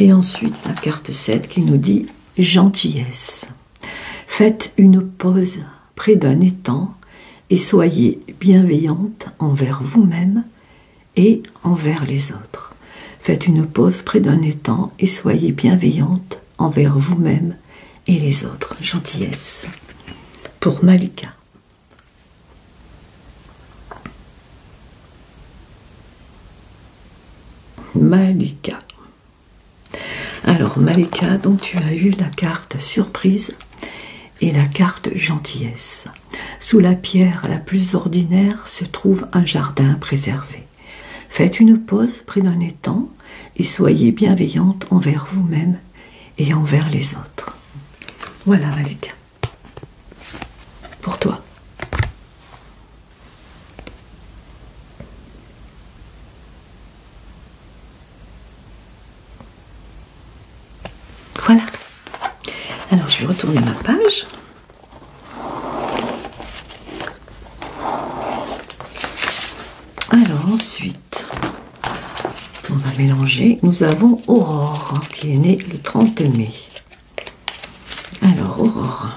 [SPEAKER 1] Et ensuite, la carte 7 qui nous dit gentillesse. Faites une pause près d'un étang et soyez bienveillante envers vous-même et envers les autres. Faites une pause près d'un étang et soyez bienveillante envers vous-même et les autres. Gentillesse. Pour Malika. Malika. Alors Malika, donc tu as eu la carte surprise et la carte gentillesse. Sous la pierre la plus ordinaire se trouve un jardin préservé. Faites une pause près d'un étang et soyez bienveillante envers vous-même et envers les autres. Voilà Malika. Pour toi. Voilà. Alors, je vais retourner ma page. Alors, ensuite, on va mélanger. Nous avons Aurore, qui est née le 30 mai. Alors, Aurore.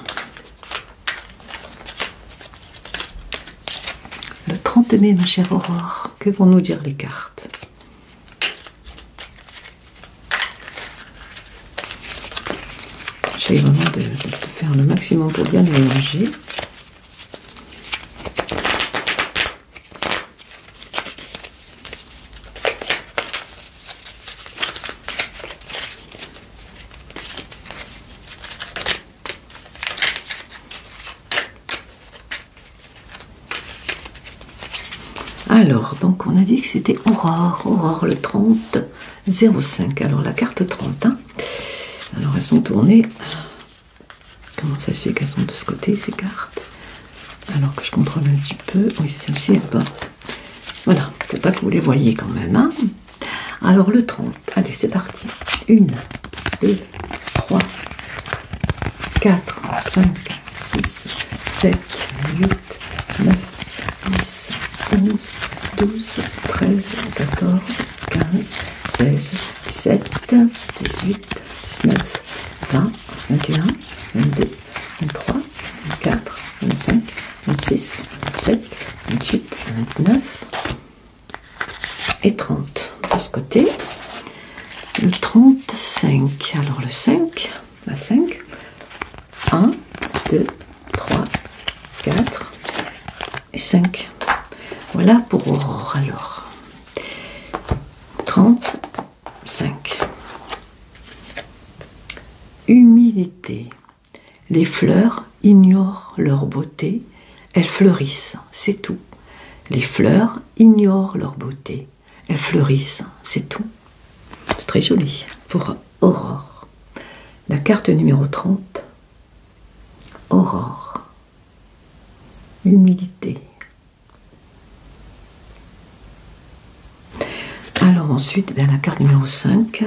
[SPEAKER 1] Le 30 mai, ma chère Aurore, que vont nous dire les cartes ? J'essaie vraiment de faire le maximum pour bien mélanger. Alors, donc on a dit que c'était Aurore, Aurore le 30-05. Alors la carte 30, hein. Alors elles sont tournées. Comment ça se fait qu'elles sont de ce côté, ces cartes? Alors que je contrôle un petit peu. Oui, celle-ci, elle porte. Voilà, faut pas que vous les voyez quand même, hein. Alors le 30, allez, c'est parti. 1, 2, 3, 4, 5, 6, 7, 8, 9, 10, 11, 12, 13, 14, 15, 16, 17, 18, 19, 20, 21, 22, 23, 24, 25, 26, 27, 28, 29 et 30 de ce côté. Le 35, alors le 5, la 5, 1, 2, 3, 4 et 5. Voilà pour Aurore alors. 35. Humilité. Les fleurs ignorent leur beauté, elles fleurissent, c'est tout. Les fleurs ignorent leur beauté, elles fleurissent, c'est tout. C'est très joli pour Aurore. La carte numéro 30, Aurore. Humilité. Alors ensuite, bien, la carte numéro 5,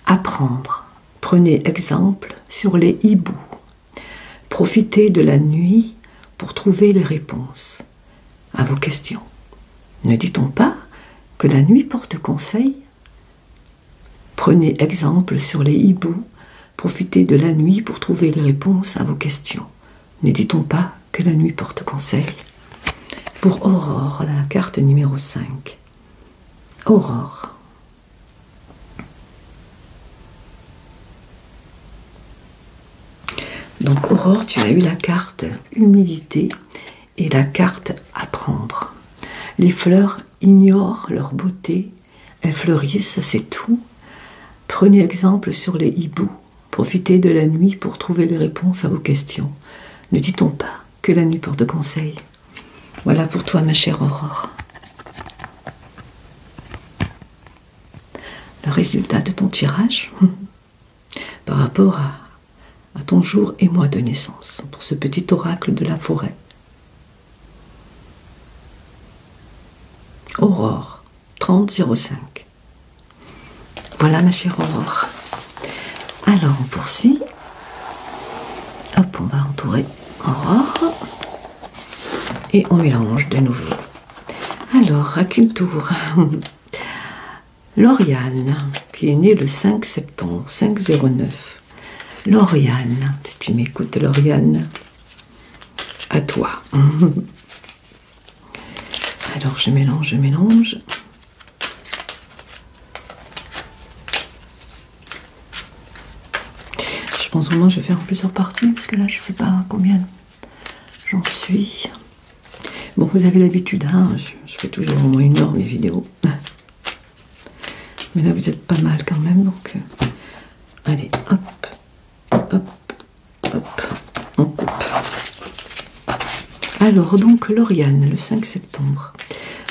[SPEAKER 1] apprendre. Prenez exemple sur les hiboux. Profitez de la nuit pour trouver les réponses à vos questions. Ne dit-on pas que la nuit porte conseil? Prenez exemple sur les hiboux. Profitez de la nuit pour trouver les réponses à vos questions. Ne dit-on pas que la nuit porte conseil? Pour Aurore, la carte numéro 5. Aurore. Donc Aurore, tu as eu la carte humilité et la carte apprendre. Les fleurs ignorent leur beauté, elles fleurissent, c'est tout. Prenez exemple sur les hiboux. Profitez de la nuit pour trouver les réponses à vos questions. Ne dit-on pas que la nuit porte conseil? Voilà pour toi, ma chère Aurore. Le résultat de ton tirage par rapport à ton jour et mois de naissance, pour ce petit oracle de la forêt. Aurore, 30-05. Voilà ma chère Aurore. Alors on poursuit. Hop, on va entourer Aurore. Et on mélange de nouveau. Alors, à quel tour? Lauriane, qui est née le 5 septembre, 509. Lauriane, si tu m'écoutes, Lauriane, à toi. Alors, je mélange, je mélange. Je pense vraiment que je vais faire en plusieurs parties, parce que là, je ne sais pas combien j'en suis. Bon, vous avez l'habitude, hein, je fais toujours au moins 1 heure mes vidéos. Mais là, vous êtes pas mal quand même, donc... allez, hop, hop, hop, on coupe. Alors, donc, Lauriane, le 5 septembre.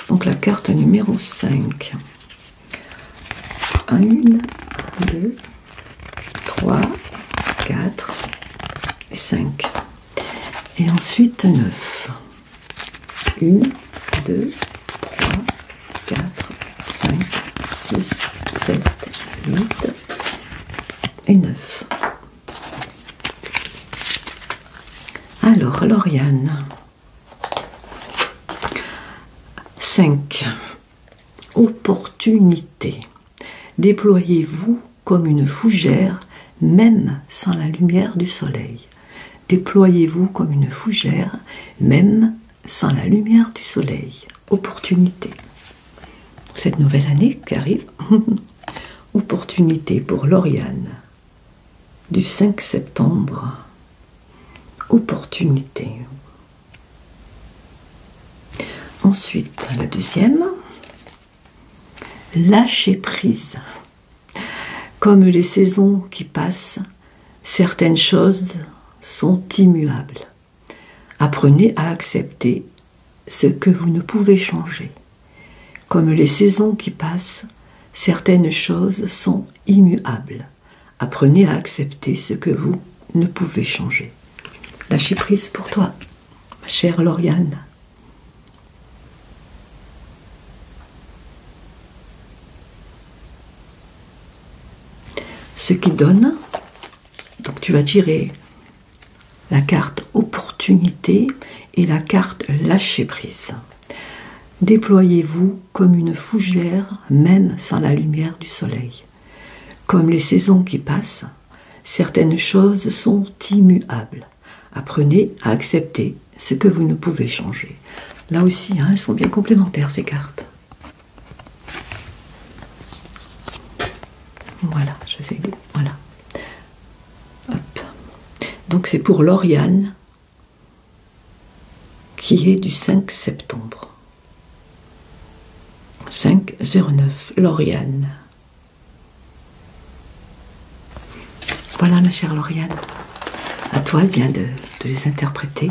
[SPEAKER 1] Donc, la carte numéro 5. 1, 2, 3, 4 et 5. Et ensuite, 9. 1, 2, 3, 4, 5, 6, 7, 8 et 9. Alors, Lauriane. 5. Opportunité. Déployez-vous comme une fougère, même sans la lumière du soleil. Déployez-vous comme une fougère, même sans la lumière du soleil. Opportunité. Cette nouvelle année qui arrive. Opportunité pour Lauriane. Du 5 septembre. Opportunité. Ensuite, la deuxième. Lâcher prise. Comme les saisons qui passent, certaines choses sont immuables. Apprenez à accepter ce que vous ne pouvez changer. Comme les saisons qui passent, certaines choses sont immuables. Apprenez à accepter ce que vous ne pouvez changer. Lâcher prise pour toi, ma chère Lauriane. Ce qui donne, donc tu vas tirer la carte opportunité et la carte lâcher prise. Déployez-vous comme une fougère, même sans la lumière du soleil. Comme les saisons qui passent, certaines choses sont immuables. Apprenez à accepter ce que vous ne pouvez changer. Là aussi, hein, elles sont bien complémentaires, ces cartes. Voilà, je sais, voilà. Hop. Donc c'est pour Lauriane, qui est du 5 septembre. 509, Lauriane. Voilà, ma chère Lauriane. À toi, bien de les interpréter.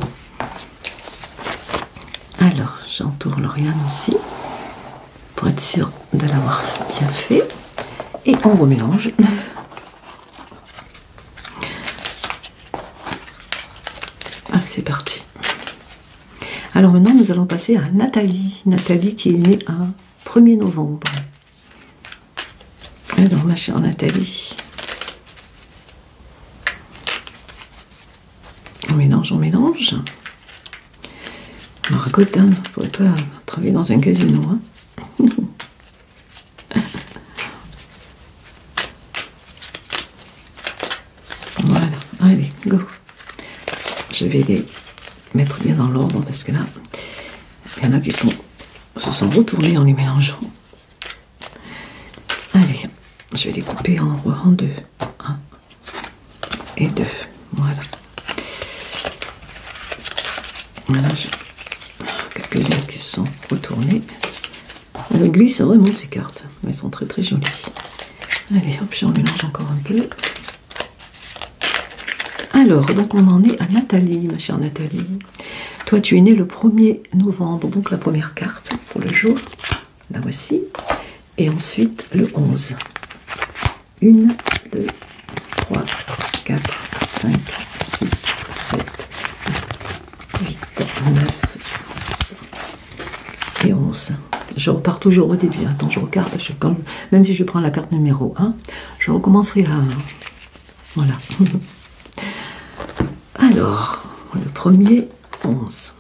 [SPEAKER 1] Alors, j'entoure Lauriane aussi, pour être sûre de l'avoir bien fait. Et on remélange. Ah, c'est parti. Alors maintenant, nous allons passer à Nathalie. Nathalie qui est née un 1er novembre. Alors, ma chère Nathalie. On mélange, on mélange. Margot, hein, pour toi, travailler dans un casino. Hein. Voilà, allez, go. Je vais les mettre bien dans l'ordre parce que là, il y en a qui se sont retournés en les mélangeant. Allez, je vais les couper en deux. 1 et 2. Voilà. Voilà, quelques-unes qui se sont retournées. Elles glissent vraiment ces cartes. Elles sont très très jolies. Allez, hop, j'en mélange encore un peu. Alors, donc on en est à Nathalie, ma chère Nathalie. Toi, tu es née le 1er novembre, donc la première carte pour le jour. La voici. Et ensuite, le 11. 1, 2, 3, 4, 5, 6, 7, 8, 9, 10 et 11. Je repars toujours au début. Attends, je regarde. Même si je prends la carte numéro 1, je recommencerai à 1. Voilà. Alors, le premier, 11.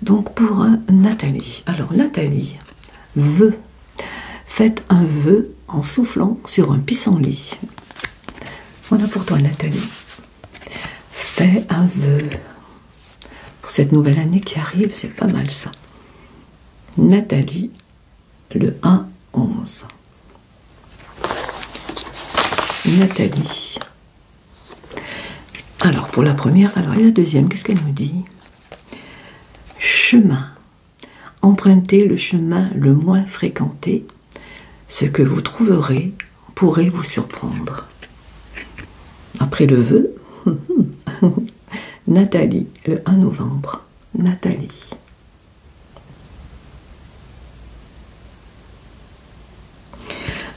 [SPEAKER 1] Donc, pour Nathalie. Alors, Nathalie veut Faites un vœu en soufflant sur un pissenlit. Voilà pour toi, Nathalie. Fais un vœu. Pour cette nouvelle année qui arrive, c'est pas mal ça. Nathalie, le 1-11. Nathalie. Alors, pour la première, alors et la deuxième, qu'est-ce qu'elle nous dit? Chemin. Empruntez le chemin le moins fréquenté. Ce que vous trouverez pourrait vous surprendre. Après le vœu, Nathalie, le 1 novembre. Nathalie.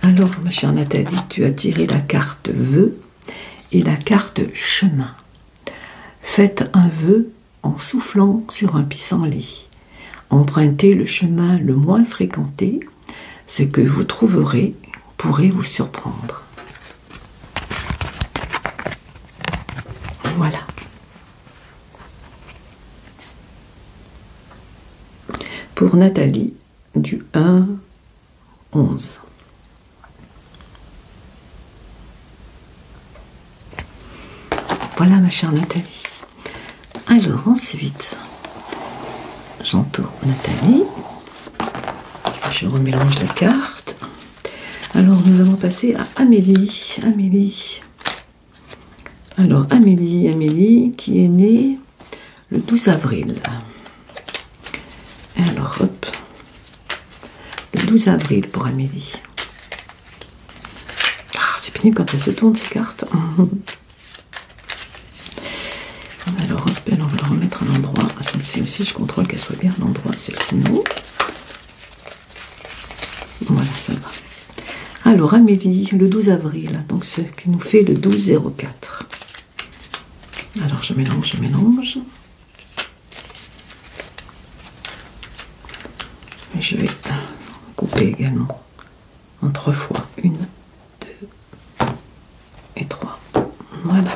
[SPEAKER 1] Alors, ma chère Nathalie, tu as tiré la carte vœu et la carte chemin. Faites un vœu en soufflant sur un pissenlit. Empruntez le chemin le moins fréquenté. Ce que vous trouverez pourrait vous surprendre. Voilà. Pour Nathalie, du 1-11. Voilà ma chère Nathalie. Alors ensuite, j'entoure Nathalie. Je remélange les cartes. Alors nous allons passer à Amélie. Amélie. Alors Amélie qui est née le 12 avril. Alors hop. Le 12 avril pour Amélie. Ah, c'est pénible quand elle se tourne ces cartes. Alors hop, on va le remettre à l'endroit. Celle-ci aussi, je contrôle qu'elle soit bien à l'endroit. Celle-ci non. Voilà, ça va. Alors, Amélie, le 12 avril, donc ce qui nous fait le 12-04. Alors, je mélange. Et je vais couper également en 3 fois. 1, 2 et 3. Voilà.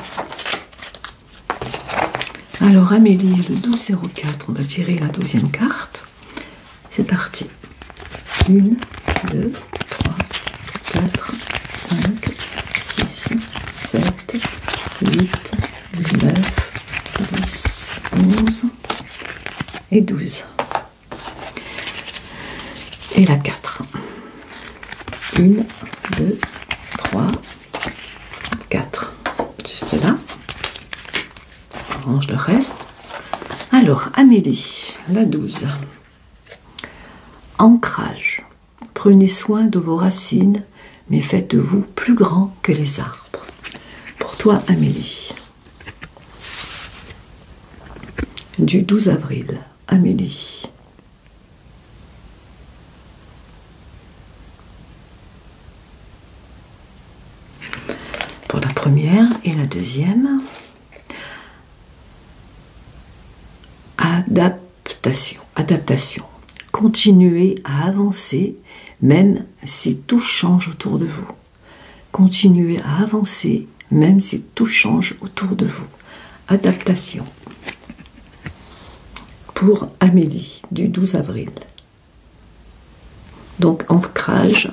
[SPEAKER 1] Alors, Amélie, le 12-04, on va tirer la 12e carte. C'est parti. 1, 2, 3, 4, 5, 6, 7, 8, 9, 10, 11 et 12. Et la 4. 1, 2, 3, 4. Juste là. On range le reste. Alors, Amélie, la 12. Ancrage. Prenez soin de vos racines, mais faites-vous plus grand que les arbres. Pour toi, Amélie. Du 12 avril, Amélie. Pour la première et la deuxième, adaptation. Continuez à avancer, même si tout change autour de vous. Continuez à avancer, même si tout change autour de vous. Adaptation. Pour Amélie, du 12 avril. Donc, ancrage.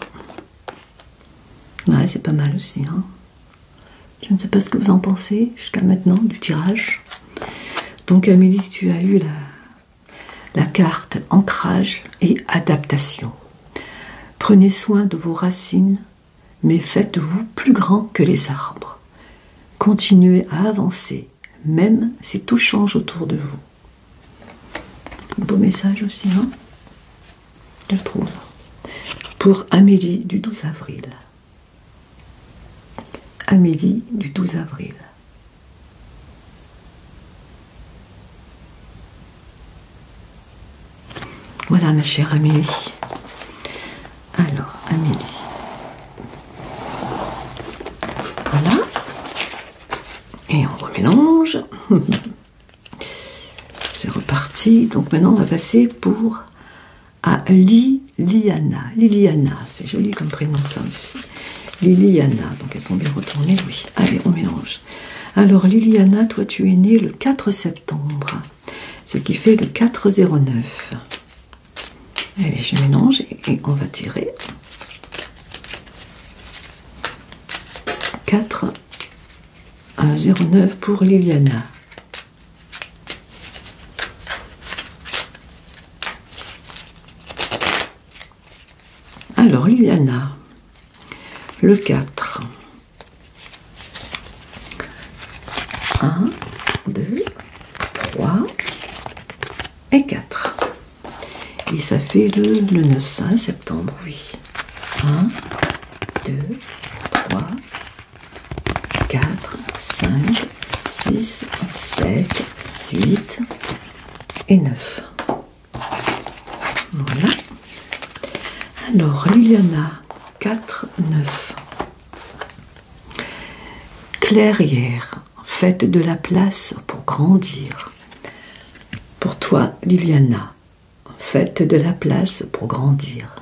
[SPEAKER 1] Ouais, c'est pas mal aussi. Hein. Je ne sais pas ce que vous en pensez jusqu'à maintenant du tirage. Donc, Amélie, tu as eu la carte ancrage et adaptation. Prenez soin de vos racines, mais faites-vous plus grand que les arbres. Continuez à avancer, même si tout change autour de vous. Beau message aussi, hein? Je le trouve. Pour Amélie du 12 avril. Amélie du 12 avril. Voilà ma chère Amélie. Alors, Amélie. Voilà. Et on remélange. C'est reparti. Donc maintenant, on va passer à Liliana. Liliana, c'est joli comme prénom ça aussi. Liliana, donc elles sont bien retournées, oui. Allez, on mélange. Alors, Liliana, toi, tu es née le 4 septembre, ce qui fait le 409. Allez, je mélange et on va tirer. 4 à 09 pour Liliana. Alors Liliana, le 4. 1, 2, 3 et 4. Et ça fait le 9, ça, septembre, oui. 1, 2, 3, 4, 5, 6, 7, 8 et 9. Voilà. Alors, Liliana, 4, 9. Clairière, faites de la place pour grandir. Pour toi, Liliana, faites de la place pour grandir.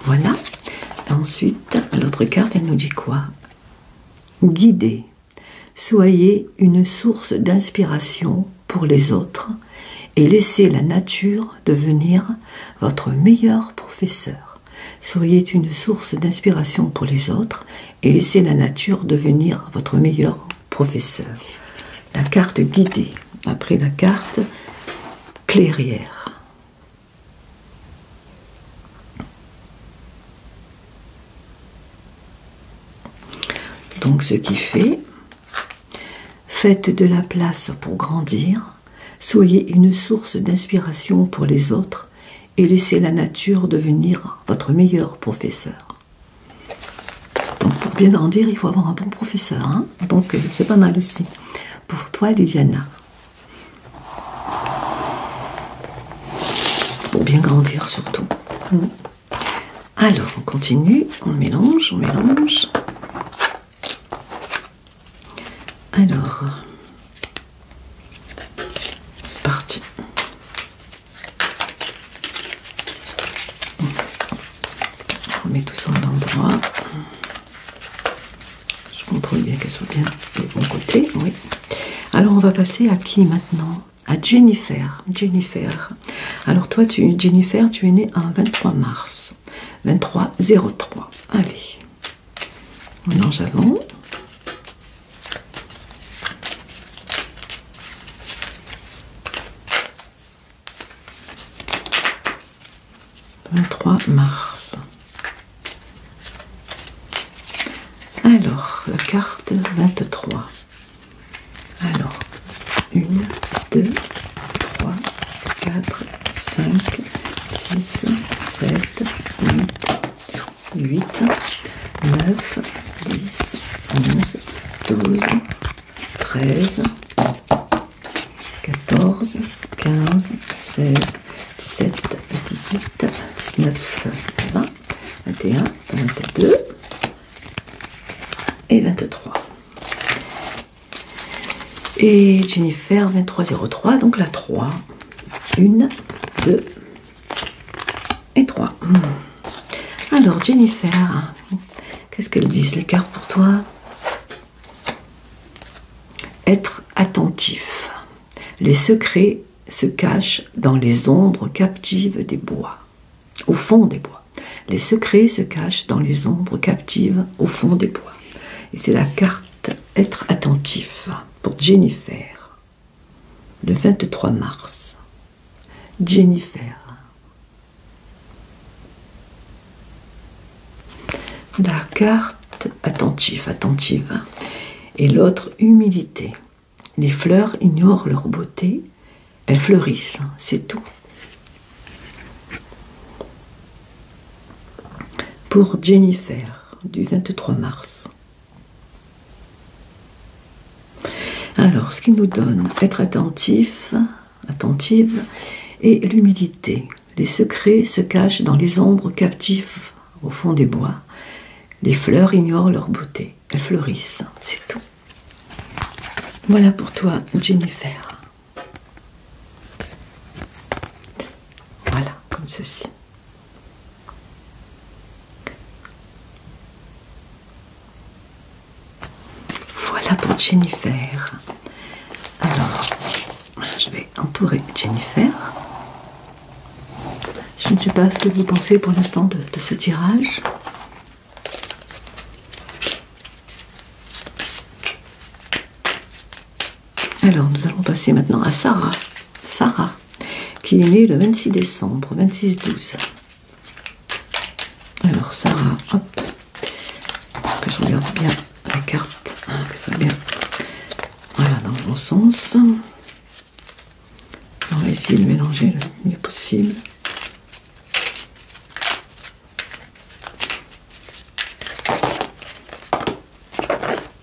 [SPEAKER 1] Voilà. Ensuite, l'autre carte, elle nous dit quoi? Guidez. Soyez une source d'inspiration pour les autres et laissez la nature devenir votre meilleur professeur. Soyez une source d'inspiration pour les autres et laissez la nature devenir votre meilleur professeur. La carte guidée. Après la carte clairière. Donc ce qui fait, faites de la place pour grandir, soyez une source d'inspiration pour les autres et laissez la nature devenir votre meilleur professeur. Donc pour bien grandir, il faut avoir un bon professeur, hein. Donc c'est pas mal aussi. Pour toi, Liliana. Pour bien grandir surtout. Alors, on continue, on mélange, on mélange. Alors, c'est parti. On met tout ça à l'endroit. Je contrôle bien qu'elle soit bien de mon côté, oui. Alors, on va passer à qui maintenant? À Jennifer. Jennifer. Alors, toi, Jennifer, tu es née un 23 mars. 23-03. Allez. Mélange avant. Mars. Alors, la carte 23. Alors, 1, 2, 3, 4, 5, 6, 7, 8, 9, 10, 11, 12, 13, 14, 15, 16, 17, 18, 19, 20, 21, 22 et 23. Et Jennifer, 23-03, donc la 3. 1, 2 et 3. Alors Jennifer, qu'est-ce qu'elles disent les cartes pour toi? Être attentif. Les secrets se cachent dans les ombres captives des bois, au fond des bois. Les secrets se cachent dans les ombres captives au fond des bois. Et c'est la carte être attentif pour Jennifer, le 23 mars. Jennifer. La carte attentif, attentive. Et l'autre, humilité. Les fleurs ignorent leur beauté. Elles fleurissent, c'est tout. Pour Jennifer, du 23 mars. Alors, ce qui nous donne être attentif, attentive, et l'humilité. Les secrets se cachent dans les ombres captives au fond des bois. Les fleurs ignorent leur beauté. Elles fleurissent, c'est tout. Voilà pour toi, Jennifer. Voilà, comme ceci. Voilà pour Jennifer. Alors, je vais entourer Jennifer. sais pas ce que vous pensez pour l'instant de ce tirage. Alors, nous allons passer maintenant à Sarah. Sarah, qui est née le 26 décembre, 26-12. Alors, Sarah, hop, que je regarde bien la carte, que ce soit bien, voilà, dans le bon sens. On va essayer de mélanger le mieux possible.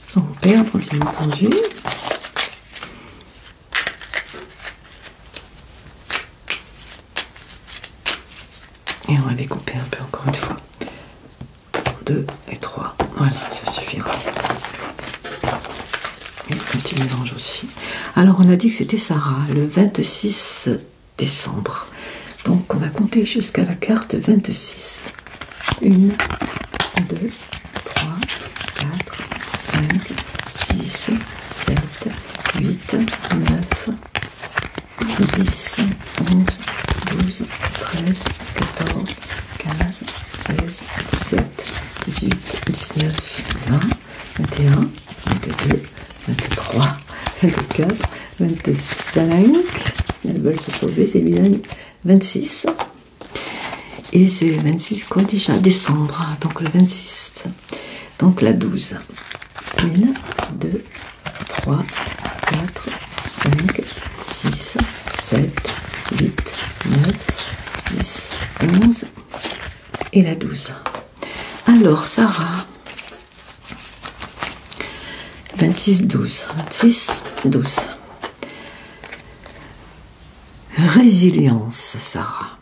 [SPEAKER 1] Sans perdre, bien entendu. Et on va découper un peu encore une fois. 2 et 3. Voilà, ça suffira. Et un petit mélange aussi. Alors, on a dit que c'était Sarah, le 26 décembre. Donc, on va compter jusqu'à la carte 26. 1, 2, 3, 4, 5, 6, 7, 8, 9, 10, 11, 12, 13, 14, 15, 16, 17, 18, 19, 20, 21, 22, 23, 24, 25. Elles veulent se sauver, c'est bien. 26. Et c'est 26 quoi déjà? Décembre. Donc le 26. Donc la 12. 1, 2, 3, 4, 5, 6, 7, 8, 9, 10, 11 et la 12. Alors Sarah, 26, 12, 26, 12. Résilience, Sarah.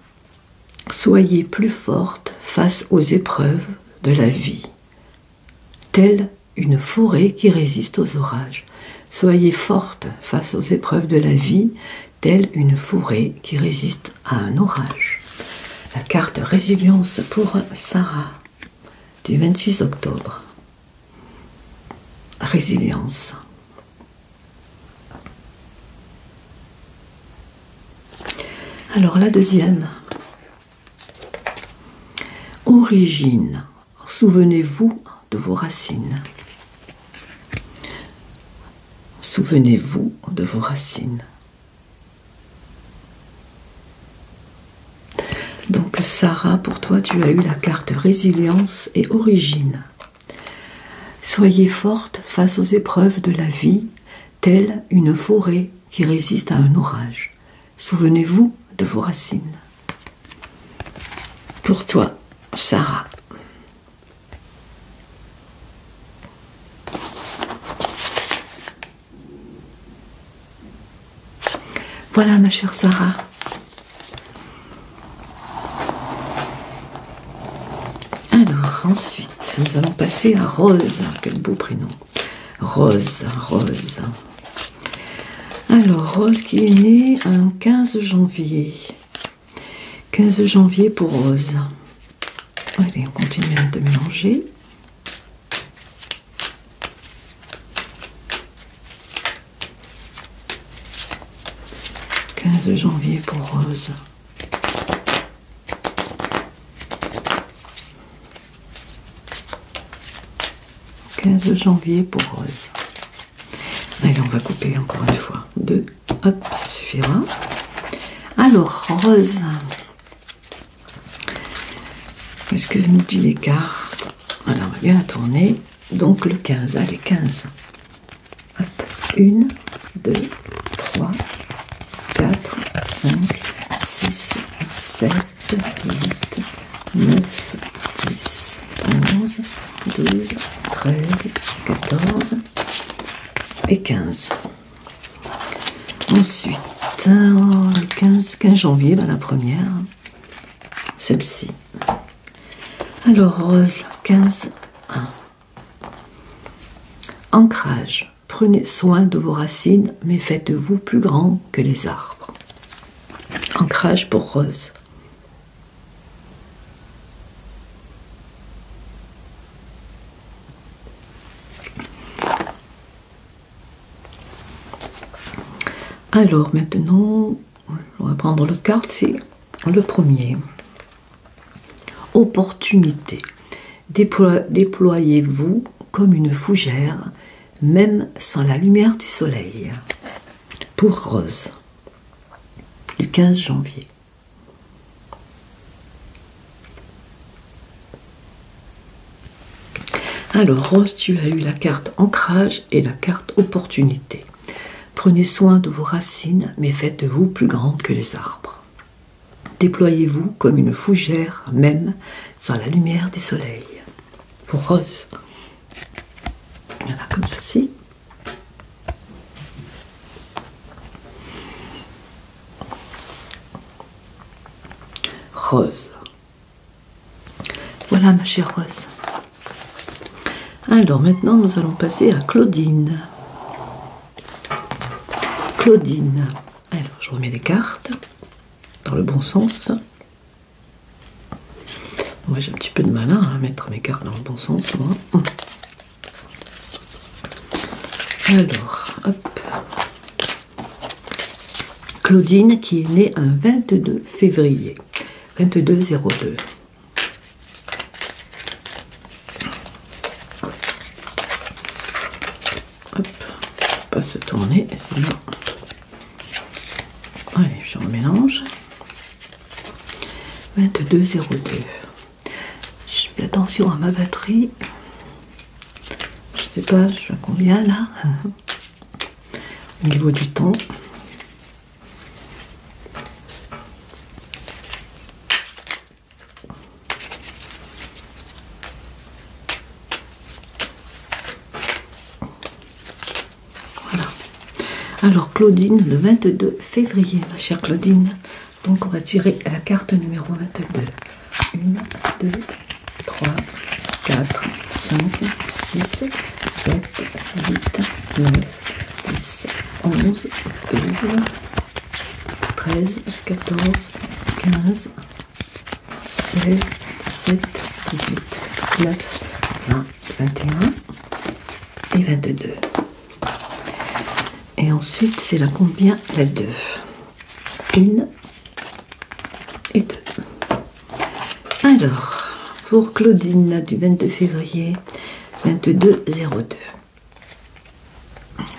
[SPEAKER 1] Soyez plus forte face aux épreuves de la vie, telle une forêt qui résiste aux orages. Soyez forte face aux épreuves de la vie, telle une forêt qui résiste à un orage. La carte résilience pour Sarah du 26 octobre. Résilience. Alors la deuxième. Origine. Souvenez-vous de vos racines. Souvenez-vous de vos racines. Donc Sarah, pour toi, tu as eu la carte résilience et origine. Soyez forte face aux épreuves de la vie, telle une forêt qui résiste à un orage. Souvenez-vous de vos racines. Pour toi, Sarah. Voilà ma chère Sarah. Alors ensuite, nous allons passer à Rose. Quel beau prénom. Rose, Rose. Alors Rose qui est née un 15 janvier. 15 janvier pour Rose. Allez, on continue de mélanger. « 15 janvier pour Rose. » 15 janvier pour Rose. Allez, on va couper encore une fois. 2, hop, ça suffira. Alors, Rose. Qu'est-ce que nous dit les cartes? Alors, on va bien la tourner. Donc, le 15. Allez, 15. Hop. 1, 2, 3, 4, 5, 6, 7, 8, 9, 10, 11, 12, 13, 14 et 15. Ensuite, le 15 janvier, ben la première, celle-ci. Alors, Rose, 15, 1. Ancrage. Prenez soin de vos racines, mais faites-vous plus grand que les arbres. Ancrage pour Rose. Alors maintenant, on va prendre l'autre carte, c'est le premier. Opportunité. Déployez-vous comme une fougère, même sans la lumière du soleil. Pour Rose, du 15 janvier. Alors, Rose, tu as eu la carte ancrage et la carte opportunité. Prenez soin de vos racines, mais faites-vous plus grandes que les arbres. Déployez-vous comme une fougère, même sans la lumière du soleil. Pour Rose, voilà, comme ceci. Rose. Voilà, ma chère Rose. Alors maintenant, nous allons passer à Claudine. Claudine. Alors, je remets les cartes dans le bon sens. Moi, j'ai un petit peu de mal à mettre mes cartes dans le bon sens, moi. Alors, hop. Claudine qui est née un 22 février. 22-02. Hop, pas se tourner, sinon. Allez, je remélange. 22-02. Je fais attention à ma batterie. Je sais pas, je suis à combien là? Au niveau du temps. Alors Claudine, le 22 février, ma chère Claudine. Donc on va tirer la carte numéro 22. 1, 2, 3, 4, 5, 6, 7, 8, 9, 10, 11, 12, 13, 14, 15, 16, 17, 18, 19, 20, 21 et 22. Et ensuite, c'est la combien? La 2. 1 et 2. Alors, pour Claudine du 22 février, 22-02.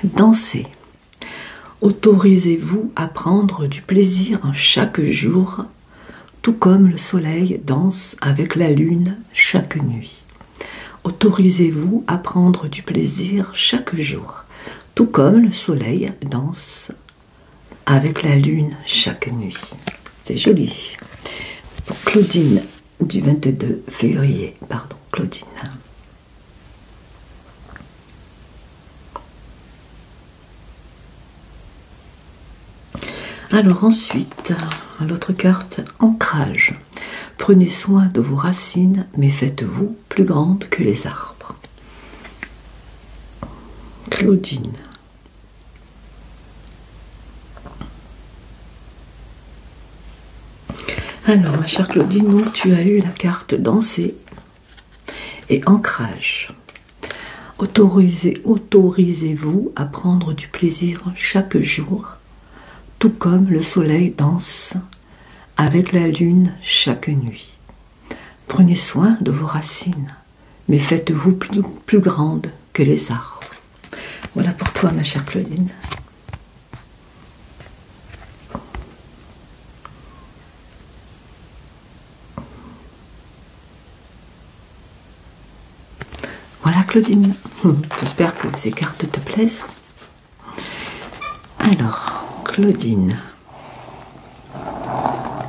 [SPEAKER 1] Dansez. Autorisez-vous à prendre du plaisir chaque jour, tout comme le soleil danse avec la lune chaque nuit. Autorisez-vous à prendre du plaisir chaque jour, tout comme le soleil danse avec la lune chaque nuit. C'est joli. Pour Claudine du 22 février, pardon, Claudine. Alors ensuite, l'autre carte, ancrage. Prenez soin de vos racines, mais faites-vous plus grandes que les arbres. Claudine. Alors, ma chère Claudine, donc, tu as eu la carte danser et ancrage. Autorisez-vous à prendre du plaisir chaque jour, tout comme le soleil danse avec la lune chaque nuit. Prenez soin de vos racines, mais faites-vous plus grandes que les arbres. Voilà pour toi, ma chère Claudine. Voilà, Claudine. J'espère que ces cartes te plaisent. Alors, Claudine. Alors,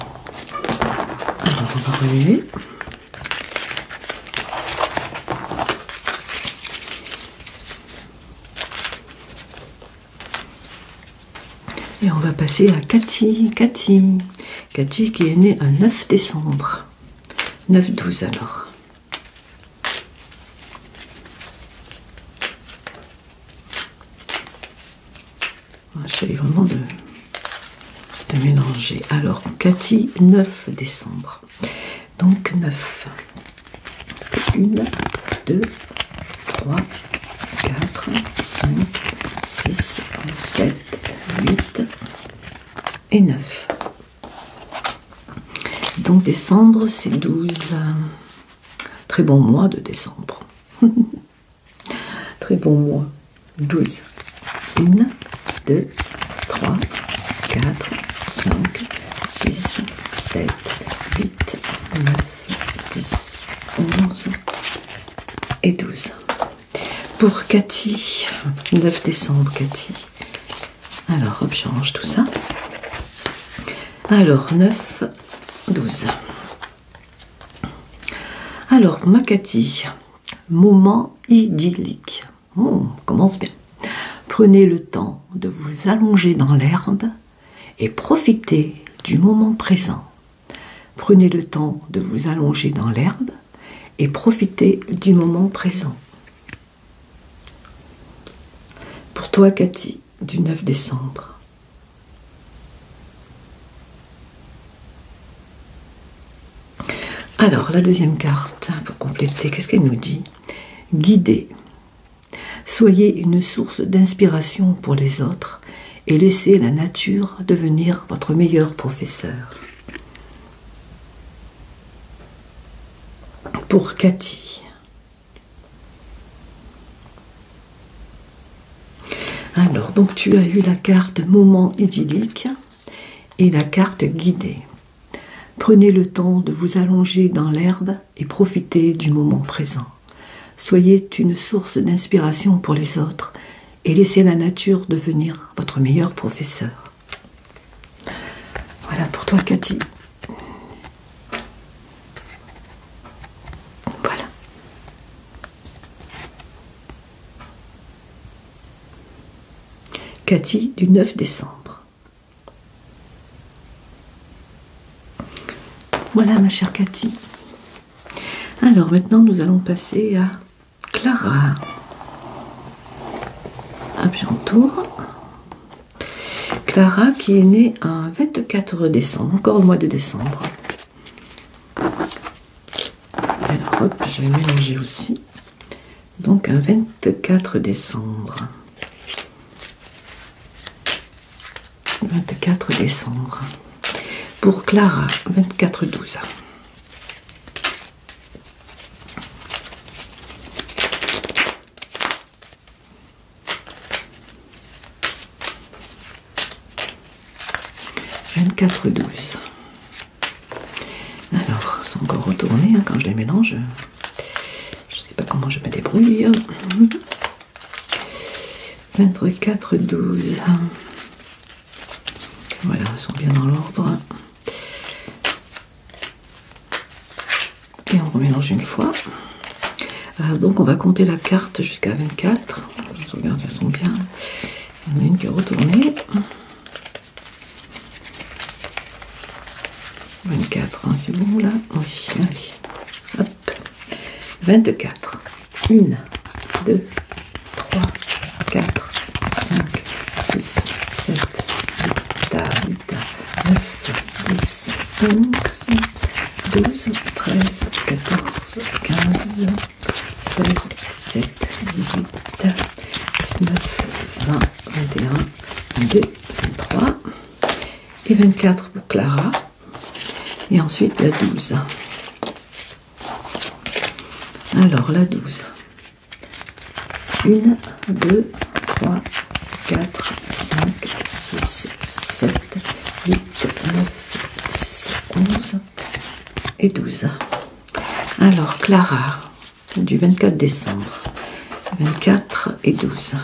[SPEAKER 1] on va relever. Et on va passer à Cathy. Cathy qui est née un 9 décembre. 9-12 alors. J'essaie vraiment de mélanger. Alors, Cathy, 9 décembre. Donc, 9. 1, 2, 3, 4, 5, 6, 7, 8 et 9. Donc, Donc décembre, c'est 12. Très bon mois de décembre. Très bon mois. 12. 1, 2, 3, 4, 5, 6, 7, 8, 9, 10, 11 et 12. Pour Cathy, 9 décembre, Cathy. Alors, hop, je range tout ça. Alors, 9, 12. Alors, ma Cathy, moment idyllique. Commence bien. Prenez le temps de vous allonger dans l'herbe et profitez du moment présent. Prenez le temps de vous allonger dans l'herbe et profitez du moment présent. Pour toi, Cathy, du 9 décembre. Alors, la deuxième carte, pour compléter, qu'est-ce qu'elle nous dit? Guidez. Soyez une source d'inspiration pour les autres et laissez la nature devenir votre meilleur professeur. Pour Cathy. Alors, donc tu as eu la carte moment idyllique et la carte guidée. Prenez le temps de vous allonger dans l'herbe et profitez du moment présent. Soyez une source d'inspiration pour les autres et laissez la nature devenir votre meilleur professeur. Voilà pour toi, Cathy. Voilà. Cathy du 9 décembre. Voilà, ma chère Cathy. Alors maintenant, nous allons passer à Clara. Hop, j'entoure. Clara qui est née un 24 décembre, encore le mois de décembre. Alors hop, je vais mélanger aussi. Donc un 24 décembre. 24 décembre. Pour Clara, 24-12. Alors, c'est encore retourné quand je les mélange. Je ne sais pas comment je me débrouille. 24-12. Voilà, ils sont bien dans l'ordre. Et on remélange une fois. Donc on va compter la carte jusqu'à 24. Je regarde si elles sont bien. Il y en a une qui est retournée. 24, hein, c'est bon là? Oui, allez. Hop. 24. 1, 2, 3, 4, 5, 6, 7, 8, 9, 10, 11, 12, 13, 14, 15, 16, 17, 18, 19, 20, 21, 22, 23 et 24 pour Clara. Et ensuite la 12. Alors la 12. 1, 2, 3, 4, 5, 6, 7, 8, 9, 10, 11 et 12. Alors Clara, du 24 décembre. 24 et 12.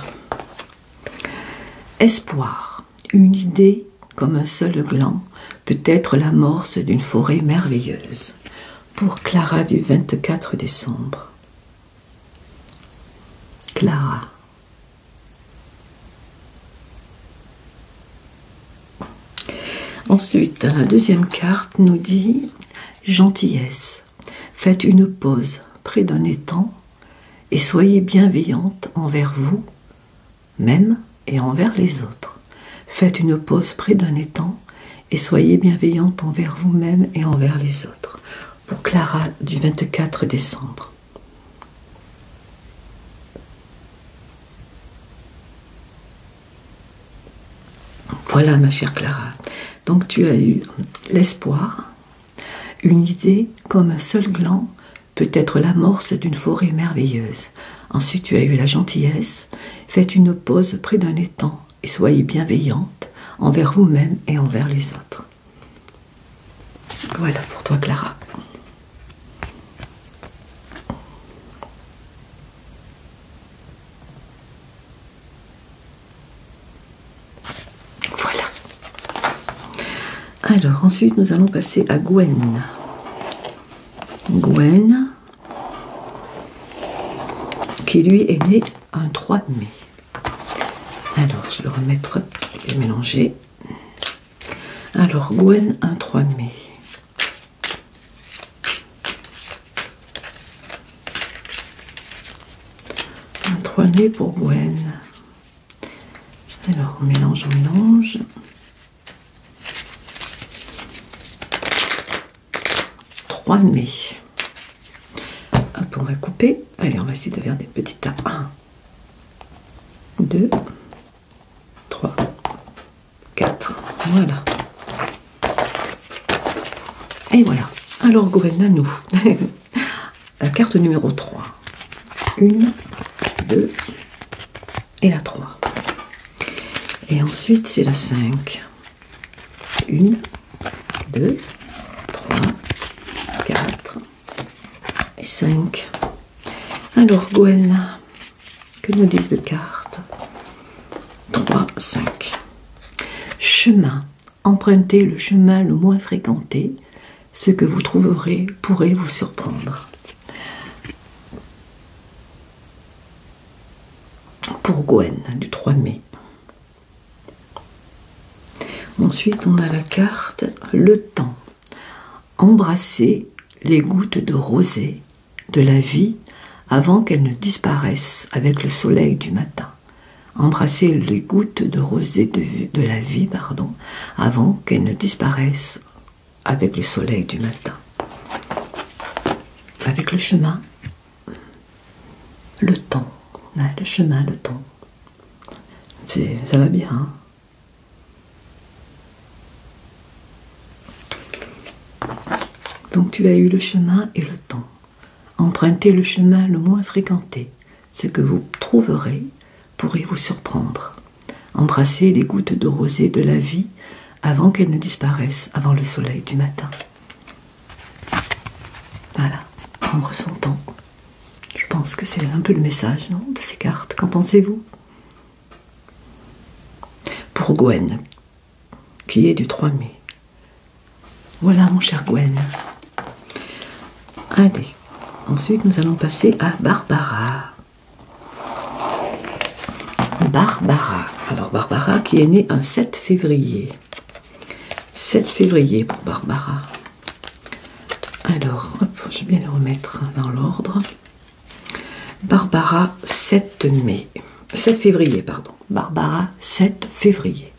[SPEAKER 1] Espoir. Une idée comme un seul gland peut être l'amorce d'une forêt merveilleuse. Pour Clara du 24 décembre. Clara. Ensuite, la deuxième carte nous dit gentillesse. Faites une pause près d'un étang et soyez bienveillante envers vous, même et envers les autres. Faites une pause près d'un étang et soyez bienveillante envers vous-même et envers les autres. Pour Clara du 24 décembre. Voilà ma chère Clara. Donc tu as eu l'espoir, Une idée, comme un seul gland, peut être l'amorce d'une forêt merveilleuse. Ensuite, tu as eu la gentillesse. Faites une pause près d'un étang et soyez bienveillante envers vous-même et envers les autres. Voilà pour toi, Clara. Voilà. Alors, ensuite, nous allons passer à Gwen. Gwen, qui lui est né un 3 mai. Alors, je vais le remettre, je vais mélanger. Alors, Gwen, un 3 mai. Un 3 mai pour Gwen. Alors, on mélange, on mélange. Mai. Hop, on va couper. Allez, on va essayer de faire des petits tas. 1, 2, 3, 4. Voilà. Et voilà. Alors, Gwen, à nous. La carte numéro 3. 1, 2 et la 3. Et ensuite, c'est la 5. 1, 2, 5. Alors Gwen, que nous disent les cartes? 3, 5. Chemin. Empruntez le chemin le moins fréquenté. Ce que vous trouverez pourrait vous surprendre. Pour Gwen, du 3 mai. Ensuite, on a la carte le temps. Embrassez les gouttes de rosée de la vie avant qu'elles ne disparaissent avec le soleil du matin. Embrassez les gouttes de rosée de la vie, avant qu'elles ne disparaissent avec le soleil du matin. Avec le chemin, le temps. Le chemin, le temps. Ça va bien, hein? Donc tu as eu le chemin et le temps. Empruntez le chemin le moins fréquenté. Ce que vous trouverez pourrait vous surprendre. Embrassez les gouttes de rosée de la vie avant qu'elles ne disparaissent avant le soleil du matin. Voilà, en ressentant. Je pense que c'est un peu le message, non, de ces cartes. Qu'en pensez-vous? Pour Gwen, qui est du 3 mai. Voilà, mon cher Gwen. Allez, ensuite nous allons passer à Barbara. Barbara. Alors Barbara qui est née un 7 février. 7 février pour Barbara. Alors, hop, je vais bien le remettre dans l'ordre. Barbara 7 mai. 7 février, pardon. Barbara 7 février.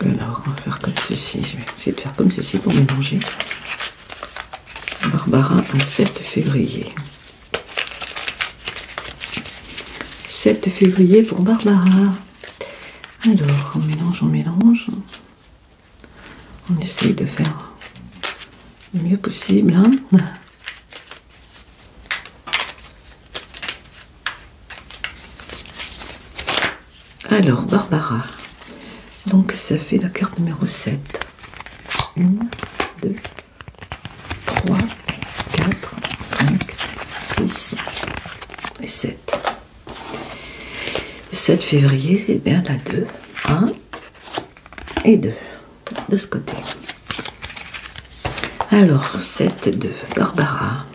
[SPEAKER 1] Alors, on va faire comme ceci. Je vais essayer de faire comme ceci pour mélanger. Barbara, un 7 février. 7 février pour Barbara. Alors, on mélange, on mélange. On essaye de faire le mieux possible. Hein. Alors, Barbara. Donc, ça fait la carte numéro 7. 1, 2, 3, 4, 5, 6 et 7. 7 février, c'est bien la 2. 1 et 2 de ce côté. Alors, 7, 2, Barbara.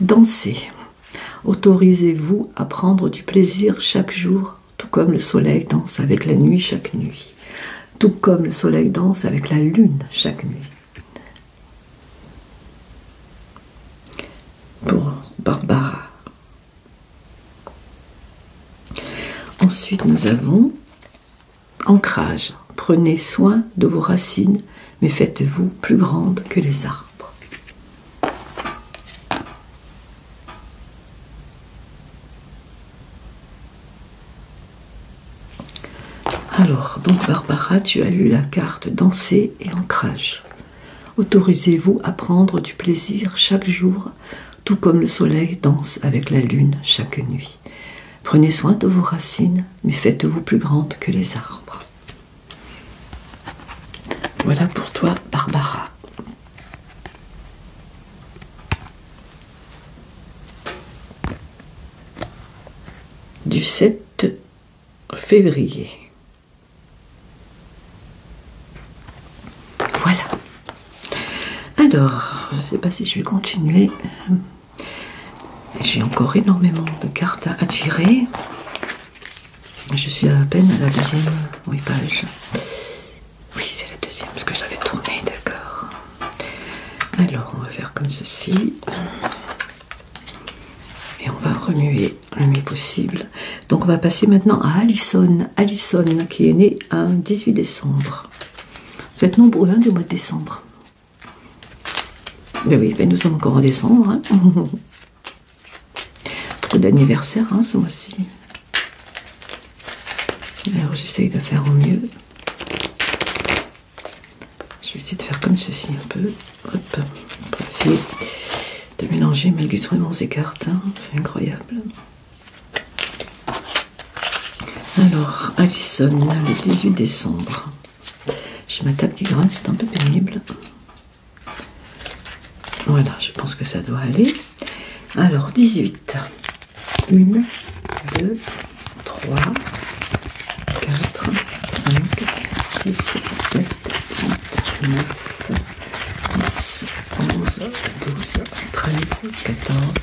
[SPEAKER 1] Dansez. Autorisez-vous à prendre du plaisir chaque jour, tout comme le soleil danse avec la nuit chaque nuit. Tout comme le soleil danse avec la lune chaque nuit. Pour Barbara. Ensuite, nous avons ancrage. Prenez soin de vos racines, mais faites-vous plus grandes que les arbres. Alors, donc Barbara, tu as eu la carte danser et ancrage. Autorisez-vous à prendre du plaisir chaque jour, tout comme le soleil danse avec la lune chaque nuit. Prenez soin de vos racines, mais faites-vous plus grande que les arbres. Voilà pour toi, Barbara. Du 7 février. Voilà. Alors, je ne sais pas si je vais continuer. J'ai encore énormément de cartes à tirer. Je suis à peine à la deuxième page. Oui, c'est la deuxième, parce que je l'avais tournée, d'accord. Alors, on va faire comme ceci. Et on va remuer le mieux possible. Donc, on va passer maintenant à Alison. Alison, qui est née un 18 décembre. Vous êtes nombreux du mois de décembre. Mais oui, nous sommes encore en décembre. Hein. Beaucoup d'anniversaires ce mois-ci. Alors, j'essaye de faire au mieux. Je vais essayer de faire comme ceci un peu. Hop. On va essayer de mélanger magistralement ces cartes. C'est incroyable. Alors, Alison, le 18 décembre. J'ai ma table qui grince, c'est un peu pénible. Voilà, je pense que ça doit aller. Alors, 18. 1, 2, 3, 4, 5, 6, 7, 8, 9, 10, 11, 12, 13, 14,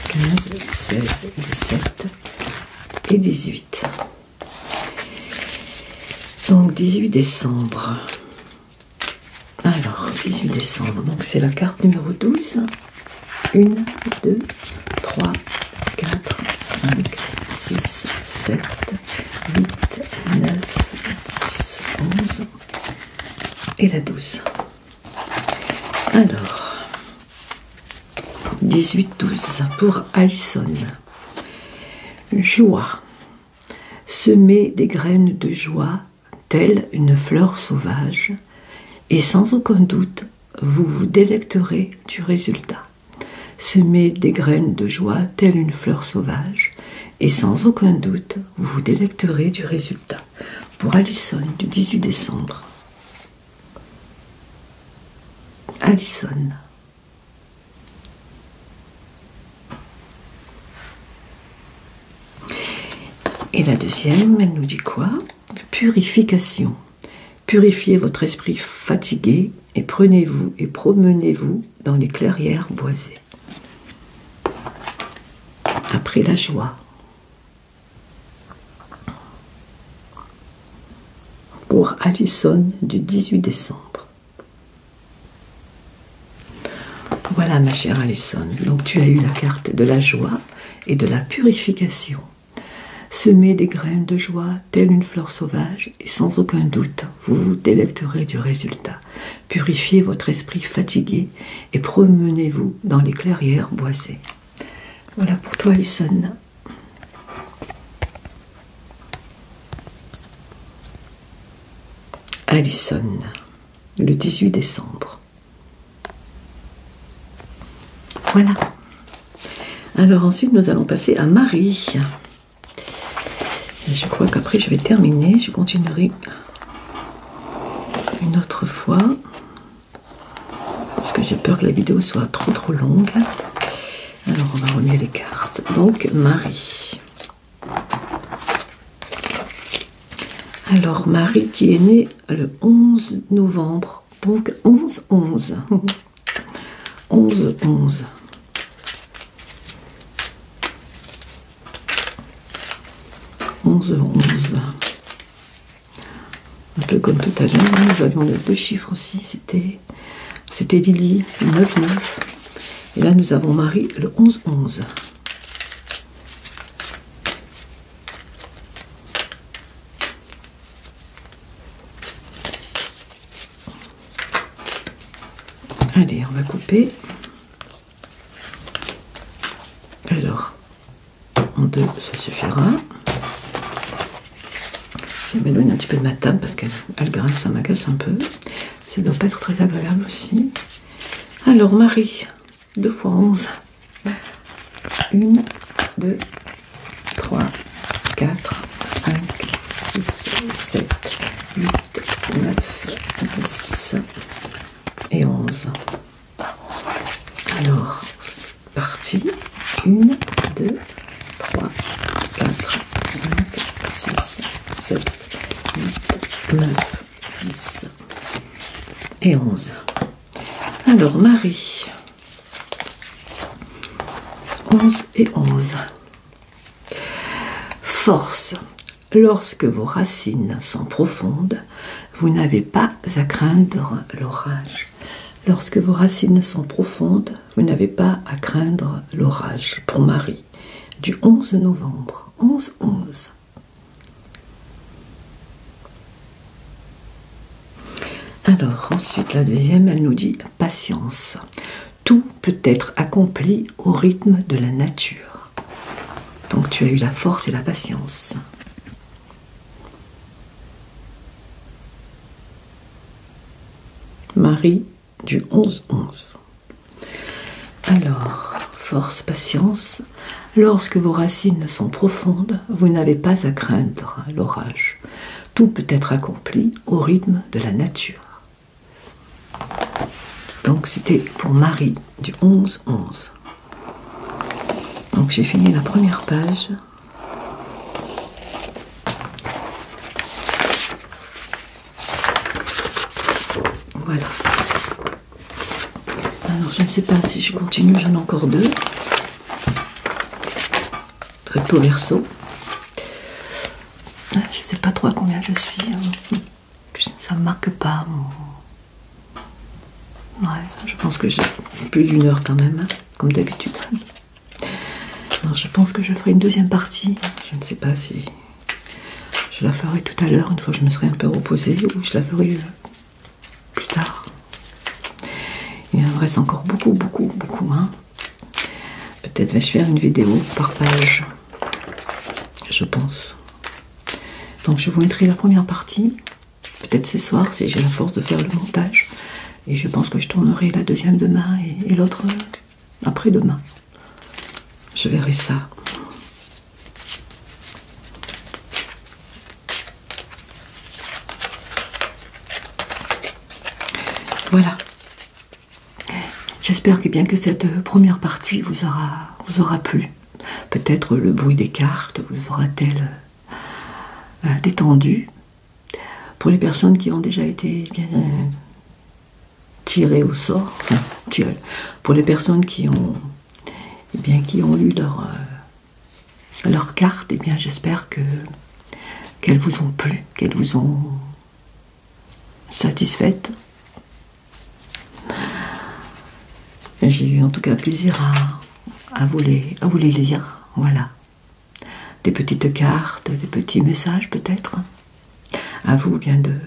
[SPEAKER 1] 15, 16, 17 et 18. Donc 18 décembre. Alors 18 décembre, donc c'est la carte numéro 12. 1, 2, 3, 4, 5, 6, 7, 8, 9, 10, 11 et la 12. Alors 18-12 pour Alison. Joie. Semez des graines de joie, telle une fleur sauvage, et sans aucun doute, vous vous délecterez du résultat. Semez des graines de joie, telle une fleur sauvage, et sans aucun doute, vous vous délecterez du résultat. Pour Alison, du 18 décembre. Alison. Et la deuxième, elle nous dit quoi? Purification. Purifiez votre esprit fatigué et prenez-vous et promenez-vous dans les clairières boisées. Après la joie. Pour Alison du 18 décembre. Voilà ma chère Alison, donc tu as eu la carte de la joie et de la purification. Semez des graines de joie, telle une fleur sauvage, et sans aucun doute, vous vous délecterez du résultat. Purifiez votre esprit fatigué et promenez-vous dans les clairières boisées. Voilà pour toi, Alison. Alison, le 18 décembre. Voilà. Alors ensuite, nous allons passer à Marie. Et je crois qu'après je vais terminer, je continuerai une autre fois, parce que j'ai peur que la vidéo soit trop longue. Alors on va remuer les cartes. Donc Marie. Alors Marie qui est née le 11 novembre, donc 11-11. 11-11. Un peu comme tout à l'heure, nous avions les deux chiffres aussi, c'était Lily, 9-9. Et là nous avons Marie, le 11-11. Allez, on va couper. Alors, en deux, ça suffira. Je vais m'éloigner un un petit peu de ma table parce qu'elle grince, ça m'agace un peu. Ça doit pas être très agréable aussi. Alors, Marie, 2 fois 11. 1, 2, 3, 4, 5, 6, 7, 8, 9, 10 et 11. Alors, c'est parti. 1, 2, 3, 4, 5, 6, 7, 8, 9, 10 et 11. Alors, Marie, 11 et 11. Force. Lorsque vos racines sont profondes, vous n'avez pas à craindre l'orage. Lorsque vos racines sont profondes, vous n'avez pas à craindre l'orage. Pour Marie, du 11 novembre. 11-11. Alors, ensuite, la deuxième, elle nous dit « Patience. Tout peut être accompli au rythme de la nature. » Donc, tu as eu la force et la patience. Marie, du 11-11. Alors, force, patience. Lorsque vos racines sont profondes, vous n'avez pas à craindre l'orage. Tout peut être accompli au rythme de la nature. Donc, c'était pour Marie, du 11-11. Donc, j'ai fini la première page. Voilà. Alors, je ne sais pas si je continue, j'en ai encore 2. Recto verso. Je ne sais pas trop à combien je suis. Ça ne marque pas. Ouais, je pense que j'ai plus d'1 heure quand même, hein, comme d'habitude. Alors, je pense que je ferai une deuxième partie. Je ne sais pas si je la ferai tout à l'heure, une fois que je me serai un peu reposée, ou je la ferai plus tard. Il en reste encore beaucoup. Hein. Peut-être vais-je faire une vidéo par page, je pense. Donc, je vous mettrai la première partie, peut-être ce soir, si j'ai la force de faire le montage. Et je pense que je tournerai la deuxième demain et l'autre après-demain. Je verrai ça. Voilà. J'espère que bien que cette première partie vous aura plu. Peut-être le bruit des cartes vous aura-t-elle détendu. Pour les personnes qui ont déjà été bien tirées au sort, enfin, tirées. Pour les personnes qui ont eu leur carte, eh bien j'espère qu'elles vous ont plu, qu'elles vous ont satisfaites. J'ai eu en tout cas plaisir à vous les lire, voilà. Des petites cartes, des petits messages peut-être. À vous bien de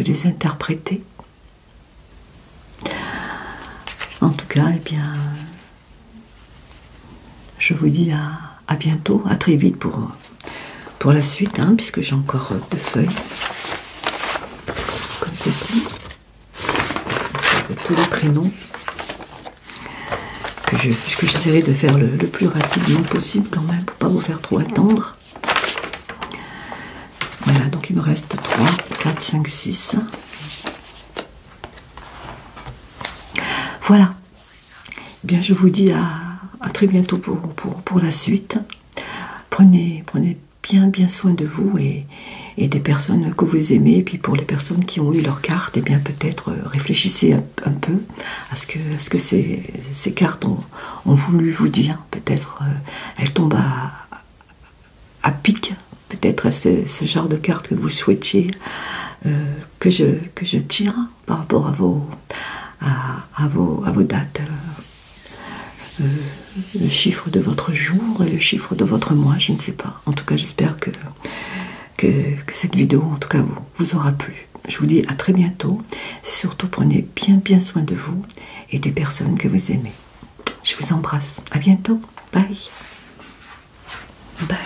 [SPEAKER 1] les interpréter. En tout cas, eh bien, je vous dis à bientôt, à très vite pour la suite, hein, puisque j'ai encore 2 feuilles, comme ceci, avec tous les prénoms, que j'essaierai de faire le plus rapidement possible quand même, pour ne pas vous faire trop attendre. Voilà, donc il me reste 3, 4, 5, 6. Voilà. Eh bien, je vous dis à très bientôt pour la suite. Prenez bien soin de vous et des personnes que vous aimez. Et puis pour les personnes qui ont eu leur carte, eh bien peut-être réfléchissez un peu à ce que ces cartes ont voulu vous dire. Peut-être elles tombent à pic. Peut-être à ce genre de cartes que vous souhaitiez que je tire par rapport à vos dates. Le chiffre de votre jour et le chiffre de votre mois, je ne sais pas. En tout cas, j'espère que cette vidéo, en tout cas, vous aura plu. Je vous dis à très bientôt. Et surtout, prenez bien soin de vous et des personnes que vous aimez. Je vous embrasse. À bientôt. Bye. Bye.